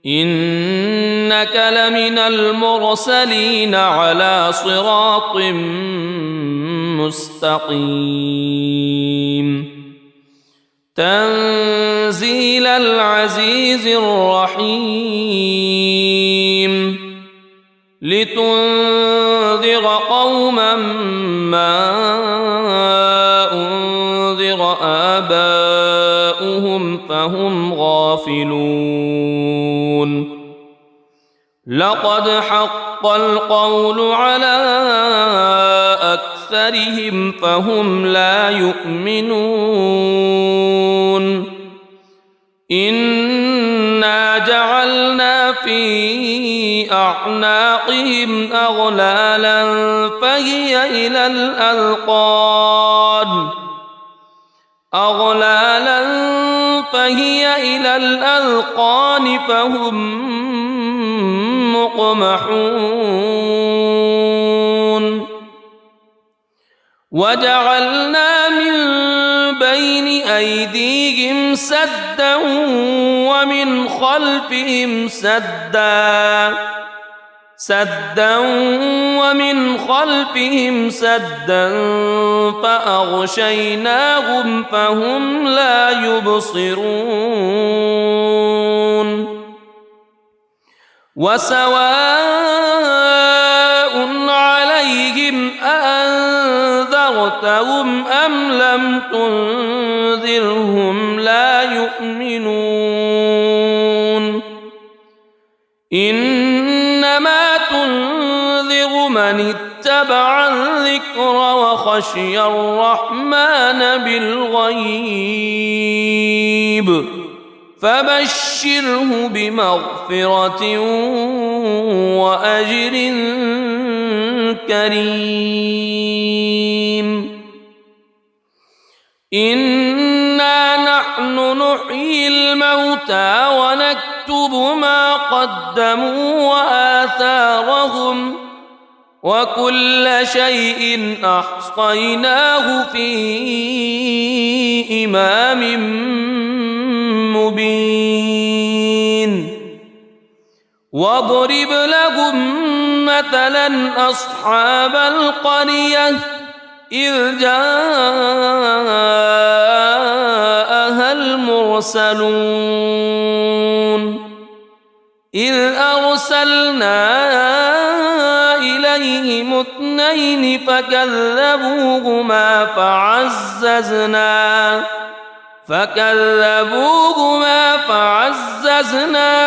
إنك لمن المرسلين على صراط مستقيم تنزيل العزيز الرحيم لتنذر قوما ما أنذر آباؤهم فهم غافلون لقد حق القول على أكثرهم فهم لا يؤمنون إنا جعلنا في أعناقهم أغلالا فهي إلى الأذقان فهم مقمحون وجعلنا من بين أيديهم سدا ومن خلفهم سدا فأغشيناهم فهم لا يبصرون وسواء عليهم أأنذرتهم أم لم تنذرهم لا يؤمنون إنما تنذر من اتبع الذكر وخشي الرحمن بالغيب فبشره بمغفرة وأجر كريم إنا نحن نحيي الموتى ونكتب ما قدموا وآثارهم وكل شيء أحصيناه في إمام مبين واضرب لهم مثلا أصحاب القرية إذ جاءها المرسلون إذ أرسلنا إليهم اثنين فكذبوهما فعززنا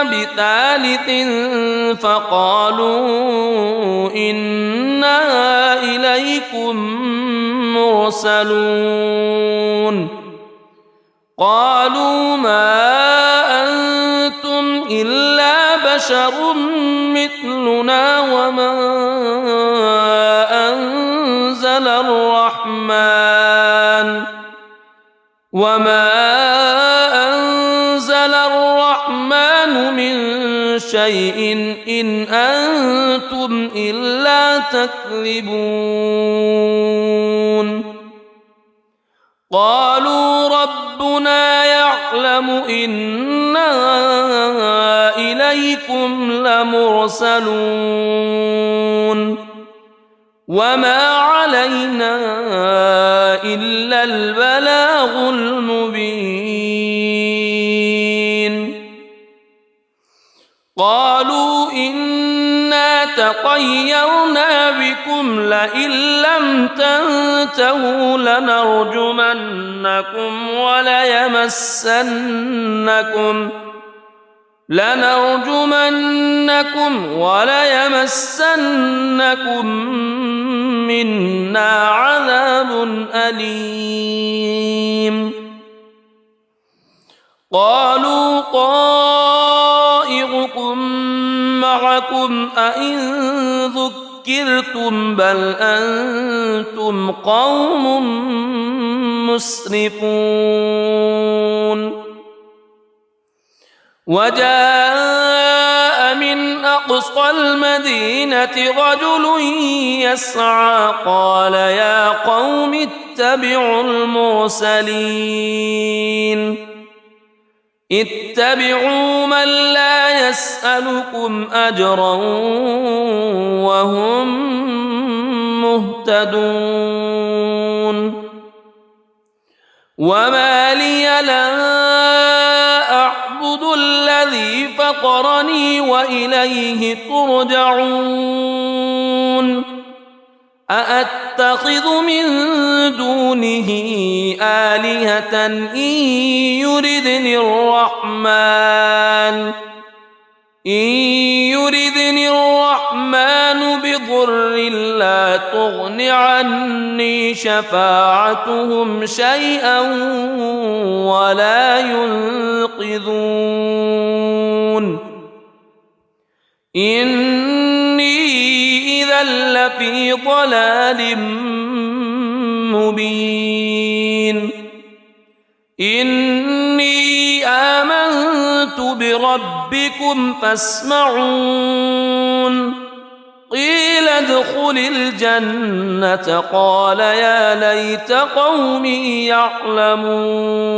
بثالث فقالوا إنا إليكم مرسلون قالوا ما أنتم إلا بشر مثلنا وما أنزل الرحمن من شيء إن أنتم إلا تكذبون قالوا ربنا يعلم إنا إليكم لمرسلون وما علينا إلا البلاغ المبين قالوا إنا تطيرنا بكم لئن لم تنتهوا لنرجمنكم وليمسنكم منا عذاب أليم قالوا طائركم معكم أئن ذكرتم بل أنتم قوم مسرفون وجاء من أقصى المدينة رجل يسعى قال يا قوم اتبعوا اتبعوا من لا يسألكم أجرا وهم مهتدون وما لي لا أعبد الذي فطرني وإليه ترجعون أأتخذ من دونه آلهة إن يردني الرحمن بضر لا تغن عني شفاعتهم شيئا ولا ينقذون إني إذا لفي ضلال مبين إني آمنت بربكم فاسمعون قيل ادخل الجنة قال يا ليت قومي يعلمون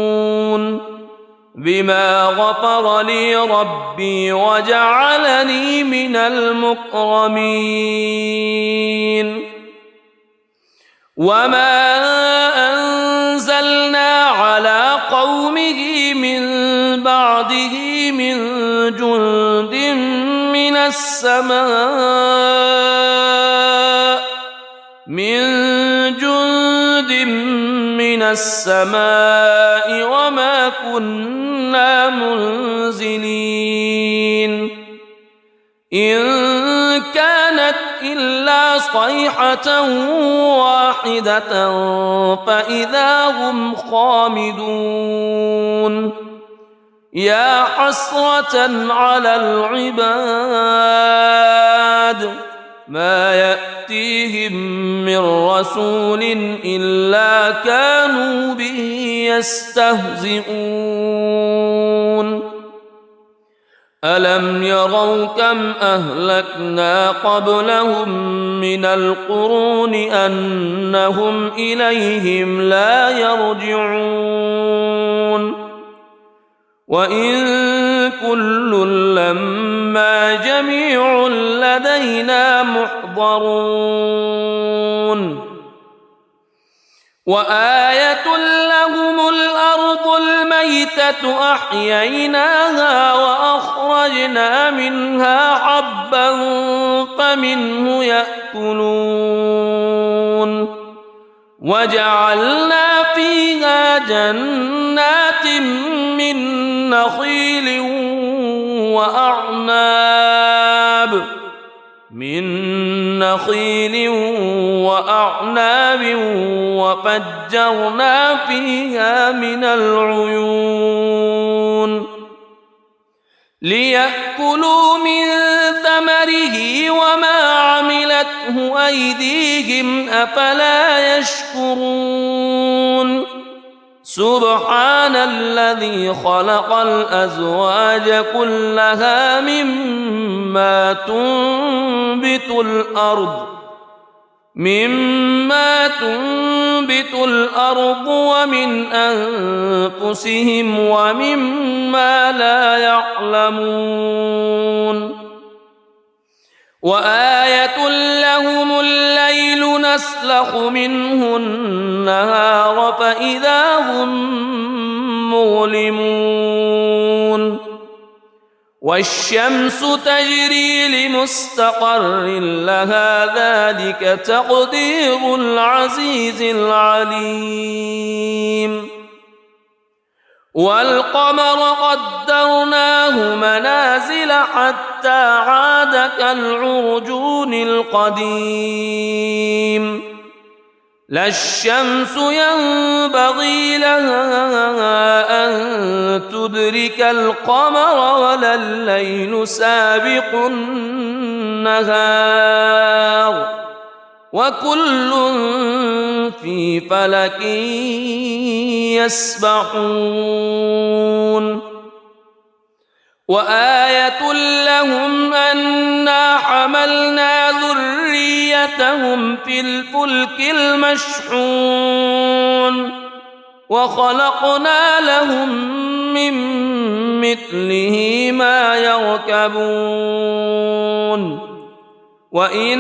بما غفر لي ربي وجعلني من المكرمين وما أنزلنا على قومه من بعده من جند من السماء وما كنا منزلين إن كانت إلا صيحة واحدة فإذا هم خامدون يا حسرة على العباد ما يأتيهم من رسول إلا كانوا به يستهزئون ألم يروا كم أهلكنا قبلهم من القرون أنهم إليهم لا يرجعون وإن كل لما جميع لدينا محضرون وآية لهم الأرض الميتة أحييناها وأخرجنا منها حبا فمنه يأكلون وجعلنا فيها جنات من نخيل وأعناب وفجرنا فيها من العيون ليأكلوا من ثمره وما عملته أيديهم أفلا يشكرون سبحان الذي خلق الأزواج كلها مما تنبت الأرض ومن أنفسهم ومما لا يعلمون وآية لهم الليل نسلخ منه النهار فإذا هم مظلمون والشمس تجري لمستقر لها ذلك تقدير العزيز العليم والقمر قدرناه منازل حتى عاد كالعرجون القديم لا الشمس ينبغي لها أن تدرك القمر ولا الليل سابق النهار وكل في فلك يسبحون وآية لهم أنا حملنا ذريتهم في الفلك المشحون وخلقنا لهم من مثله ما يركبون وإن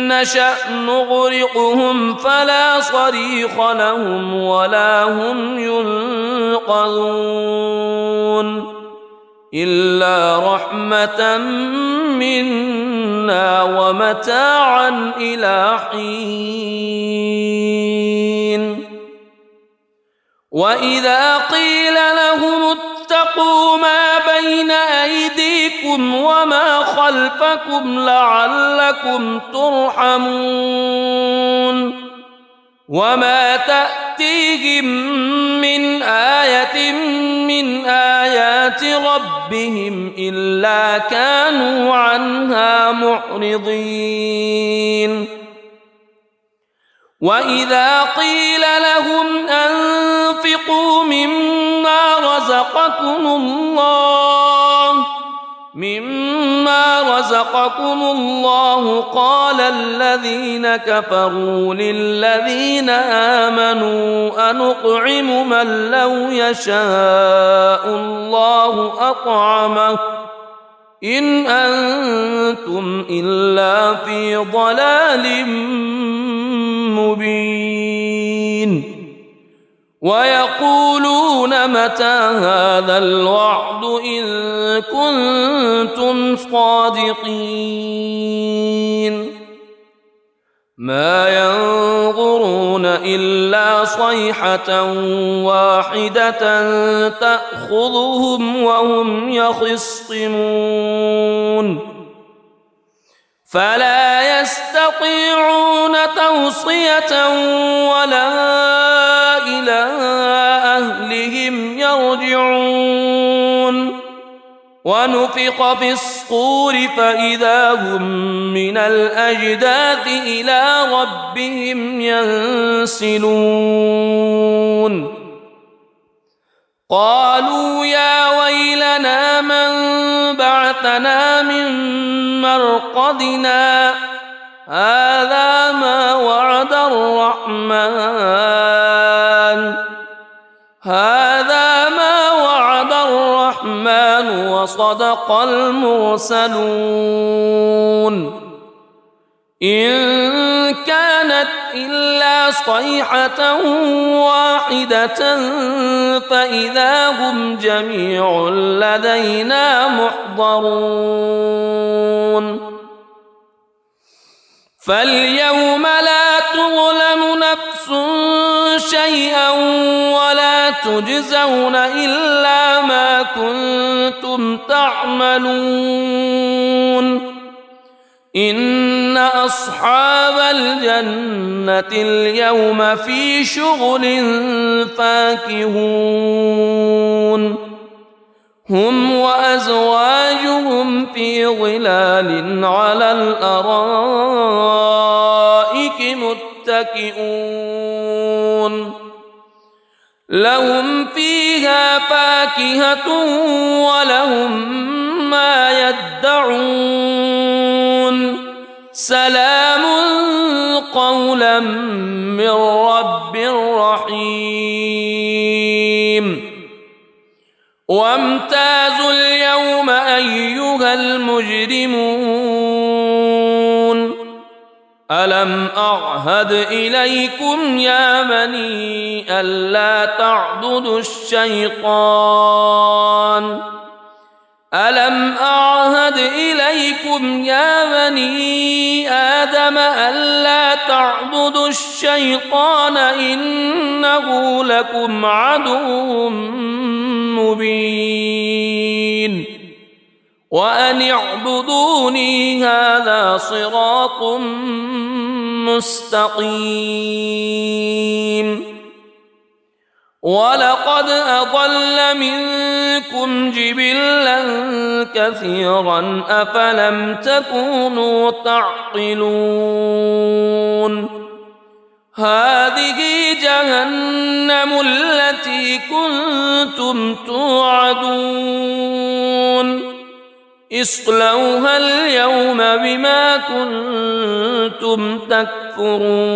نشأ نغرقهم فلا صريخ لهم ولا هم ينقذون إلا رحمة منا ومتاعا إلى حين وإذا قيل لهم اتقوا ما بين أيديكم وما خلفكم لعلكم ترحمون وما تأتيهم من آية من آيات ربهم إلا كانوا عنها معرضين وإذا قيل لهم أنفقوا مما رزقكم الله قال الذين كفروا للذين آمنوا أنطعم من لو يشاء الله أطعمه إن أنتم إلا في ضلال مبين ويقولون متى هذا الوعد إن كنتم صادقين ما ينظرون إلا صيحة واحدة تأخذهم وهم يخصمون فلا يستطيعون توصية ولا إلى أهلهم يرجعون ونفخ في الصور فإذا هم من الأجداث إلى ربهم ينسلون قالوا يا ويلنا من بعثنا من مرقدنا هذا ما وعد الرحمن وصدق المرسلون إن كانت إلا صيحة واحدة فإذا هم جميع لدينا محضرون فاليوم لا تظلم نفس شيئا ولا تجزون إلا ما كنتم تعملون إن أصحاب الجنة اليوم في شغل فاكهون هم وأزواجهم في ظلال على الأرائك متكئون لهم فيها فاكهة ولهم ما يدعون سلام قولا من رب رحيم وامتازوا اليوم أيها المجرمون ألم أعهد إليكم يا بني ألا تعبدوا الشيطان ألم أعهد إليكم يا بني آدم ألا تعبدوا الشيطان إنه لكم عدو مبين وأن اعبدوني هذا صراط مستقيم ولقد أضل منكم جبلا كثيرا أفلم تكونوا تعقلون هذه جهنم التي كنتم توعدون اصلوها اليوم بما كنتم تكفرون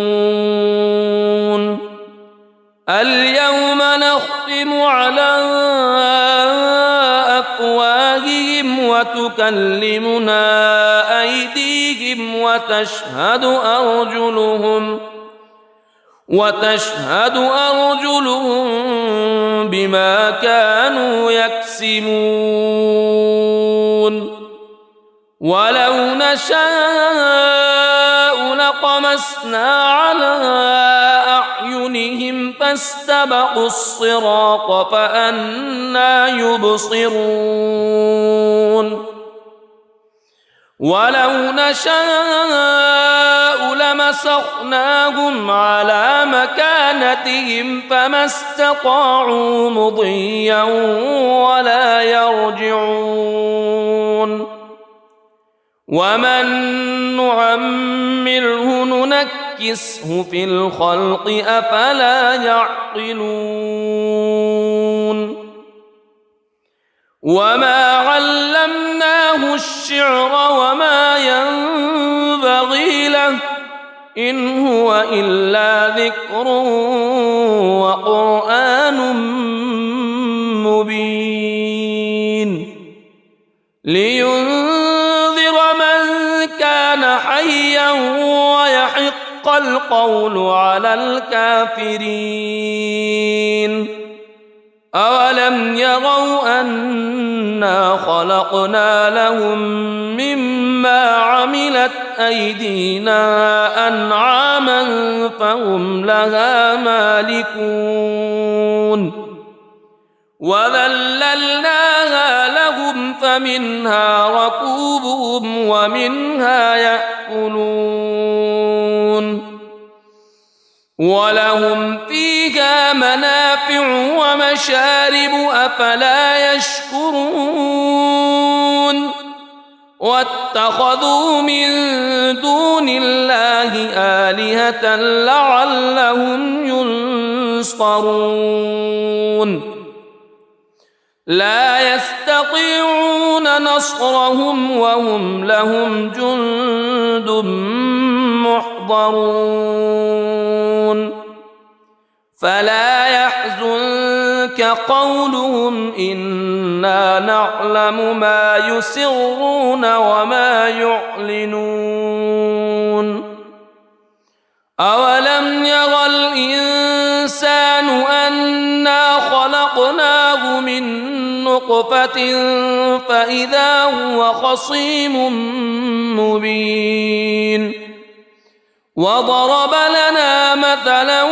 اليوم نختم على أفواههم وتكلمنا أيديهم وتشهد أرجلهم بما كانوا يكسبون ولو نشاء لطمسنا على أعينهم فاستبقوا الصراط فأنى يبصرون ولو نشاء لمسخناهم على مكانتهم فما استطاعوا مضيا ولا يرجعون ومن نعمره ننكسه في الخلق أفلا يعقلون وما علمناه الشعر وما ينبغي له إن هو إلا ذكر وقرآن مبين لينذر من كان حيا ويحق القول على الكافرين أولم يروا أنا خلقنا لهم مما عملت أيدينا أنعاما فهم لها مالكون وذللناها لهم فمنها ركوبهم ومنها يأكلون ولهم فيها منافع ومشارب أفلا يشكرون واتخذوا من دون الله آلهة لعلهم ينصرون لا يستطيعون نصرهم وهم لهم جند محضرون فلا يحزنك قولهم إنا نعلم ما يسرون وما يعلنون أولم ير الإنسان أنا خلقناه من نطفة فإذا هو خصيم مبين وضرب لنا مثلا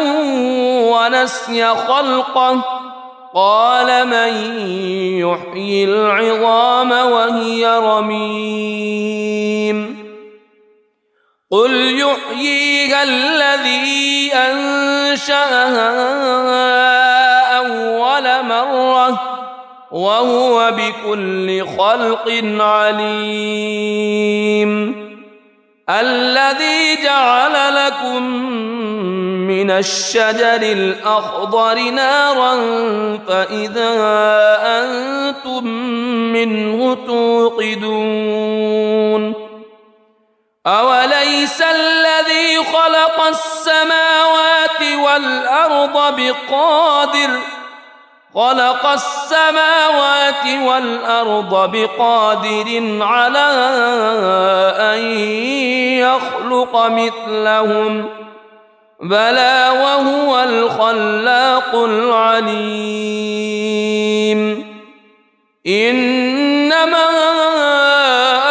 ونسي خلقه قال من يحيي العظام وهي رميم قل يحييها الذي أنشأها أول مرة وهو بكل خلق عليم الذي جعل لكم من الشجر الأخضر نارا فإذا أنتم منه توقدون أوليس الذي خلق السماوات والأرض خلق السماوات والأرض بقادر على أن يخلق مثلهم بلى وهو الخلاق العليم إنما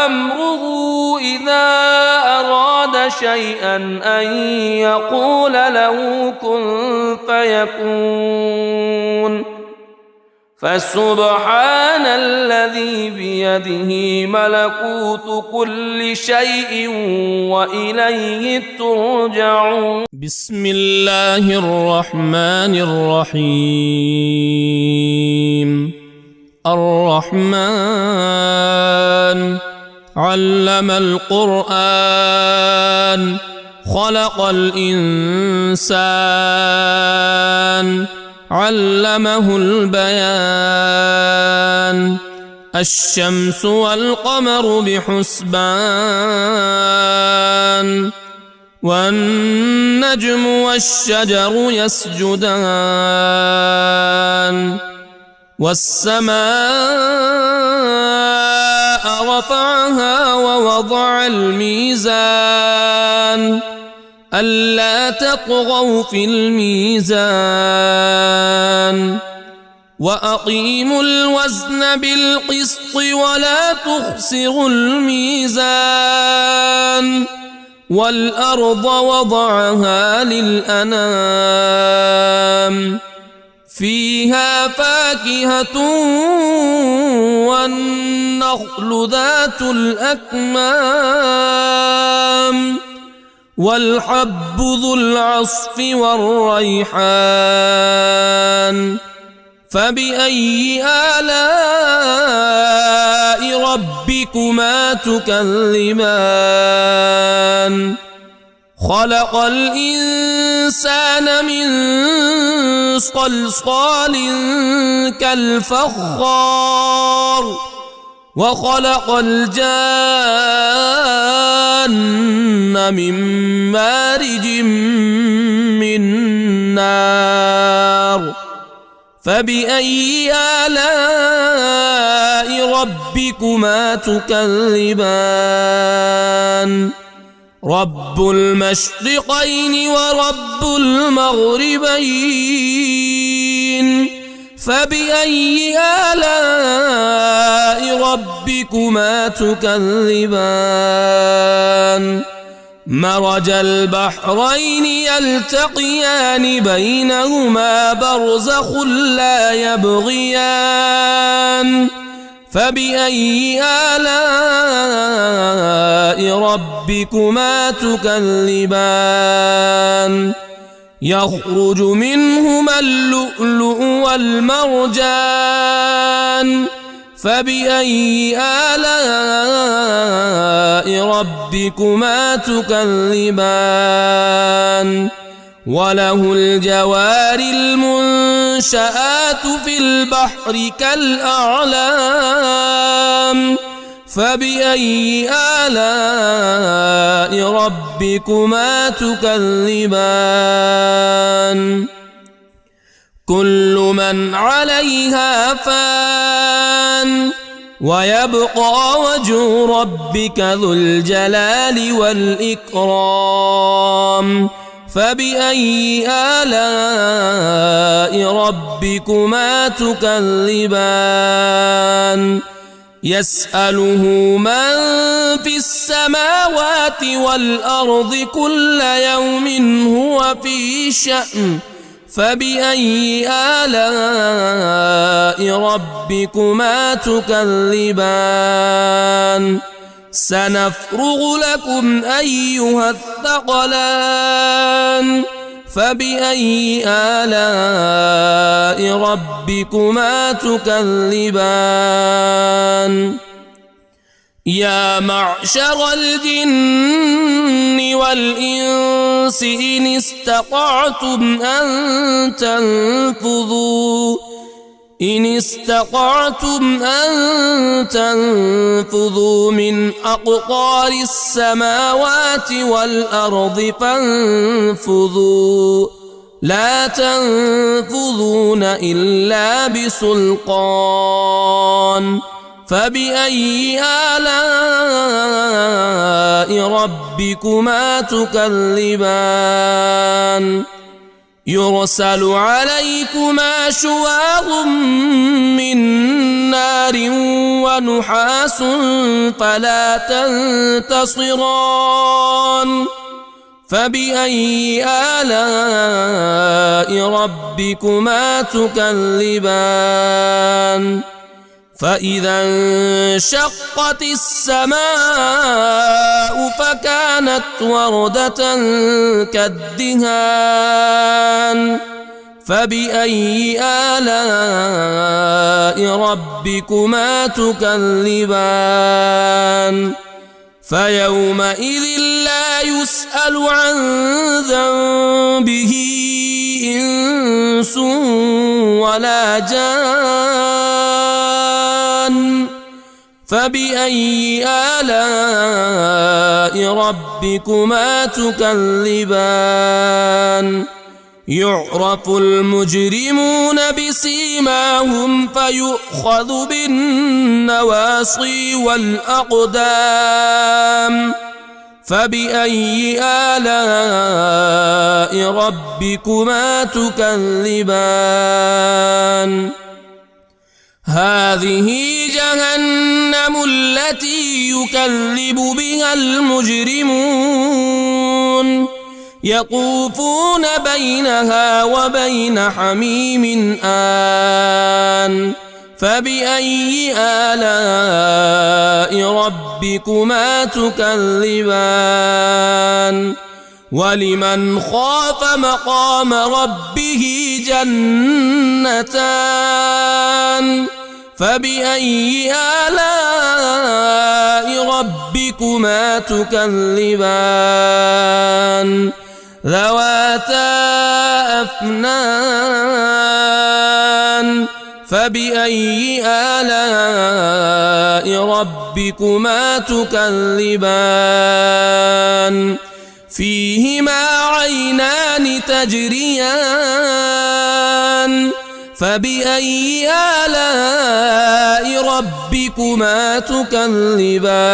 أمره إذا أراد شيئا أن يقول له كن فيكون فسبحان الذي بيده ملكوت كل شيء وإليه ترجعون. بسم الله الرحمن الرحيم. الرحمن علم القرآن خلق الإنسان علمه البيان الشمس والقمر بحسبان والنجم والشجر يسجدان والسماء رفعها ووضع الميزان ألا تطغوا في الميزان وأقيموا الوزن بالقسط ولا تخسروا الميزان والأرض وضعها للأنام فيها فاكهة والنخل ذات الأكمام والحب ذو العصف والريحان فبأي آلاء ربكما تكذبان خلق الإنسان من صلصال كالفخار وخلق الجان من مارج من نار فبأي آلاء ربكما تكذبان رب المشرقين ورب المغربين فبأي آلاء ربكما تكذبان مرج البحرين يلتقيان بينهما برزخ لا يبغيان فبأي آلاء ربكما تكذبان يخرج منهما اللؤلؤ والمرجان فبأي آلاء ربكما تكذبان وله الجوار المنشآت في البحر كالأعلام فبأي آلاء ربكما تكذبان كل من عليها فان ويبقى وجه ربك ذو الجلال والإكرام فبأي آلاء ربكما تكذبان يسأله من في السماوات والأرض كل يوم هو في شأن فبأي آلاء ربكما تكذبان سنفرغ لكم أيها الثقلان فبأي آلاء ربكما تكذبان يا معشر الجن والإنس إن استطعتم أن تنفذوا من أقطار السماوات والأرض فانفذوا لا تنفذون إلا بسلطان فبأي آلاء ربكما تكذبان يرسل عليكما شواظ من نار ونحاس فلا تنتصران فبأي آلاء ربكما تكذبان فإذا انشقت السماء فكانت وردة كالدهان فبأي آلاء ربكما تكذبان فيومئذ لا يسأل عن ذنبه إنس ولا جان فبأي آلاء ربكما تكذبان يعرف المجرمون بسيماهم فيؤخذ بالنواصي والأقدام فبأي آلاء ربكما تكذبان هذه جهنم التي يكذب بها المجرمون يطوفون بينها وبين حميم آن فبأي آلاء ربكما تكذبان ولمن خاف مقام ربه جنتان فبأي آلاء ربكما تكذبان ذواتا أفنان فبأي آلاء ربكما تكذبان فيهما عينان تجريان فبأي آلاء ربكما تكذبان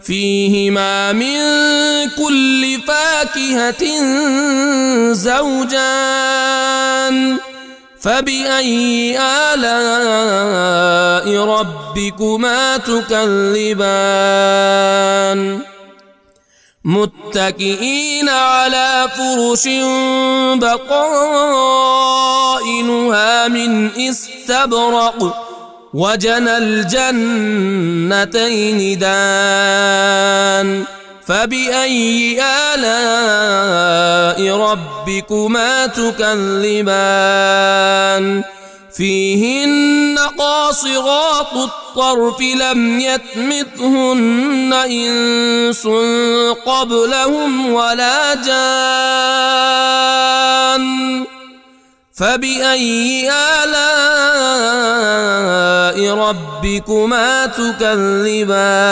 فيهما من كل فاكهة زوجان فبأي آلاء ربكما تكذبان متكئين على فرش بطائنها من استبرق وجنى الجنتين دان فبأي آلاء ربكما تكذبان فيهن قاصرات الطرف لم يطمثهن إنس قبلهم ولا جان فبأي آلاء ربكما تكذبان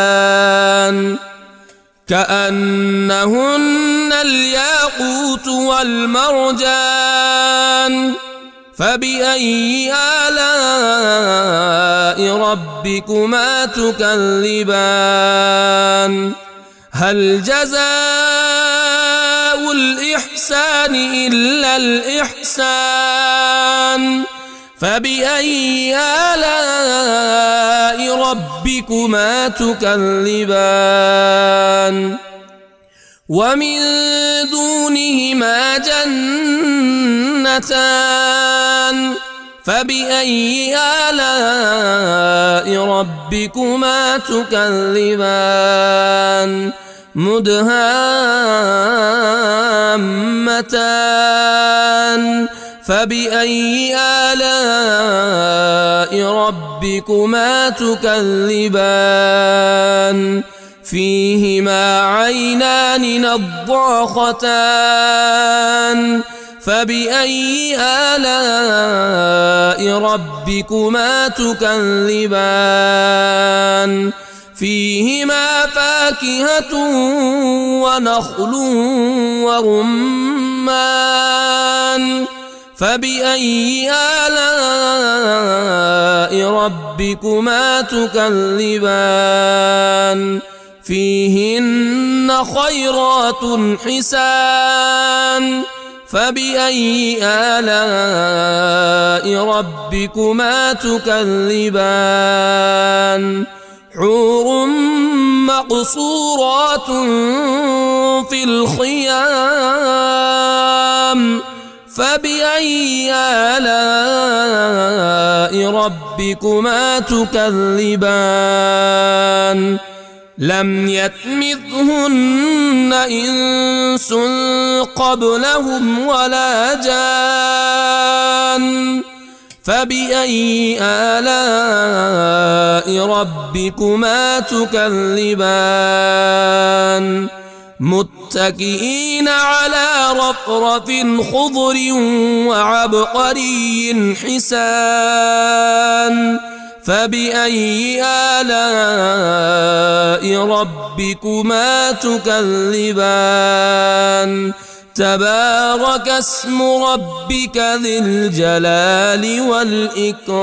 كأنهن الياقوت والمرجان فبأي آلاء ربكما تكذبان هل جزاء الإحسان إلا الإحسان فبأي آلاء ربكما تكذبان ومن دونهما جنتان فبأي آلاء ربكما تكذبان مدهامتان فبأي آلاء ربكما تكذبان فيهما عينان نضاختان فبأي آلاء ربكما تكذبان فيهما فاكهة ونخل ورمان ورمان فبأي آلاء ربكما تكذبان فيهن خيرات حسان فبأي آلاء ربكما تكذبان حور مقصورات في الخيام فبأي آلاء ربكما تكذبان لم يطمثهن إنس قبلهم ولا جان فبأي آلاء ربكما تكذبان متكئين على رفرف خضر وعبقري حسان فبأي آلاء ربكما تكذبان تبارك اسم ربك ذي الجلال والإكرام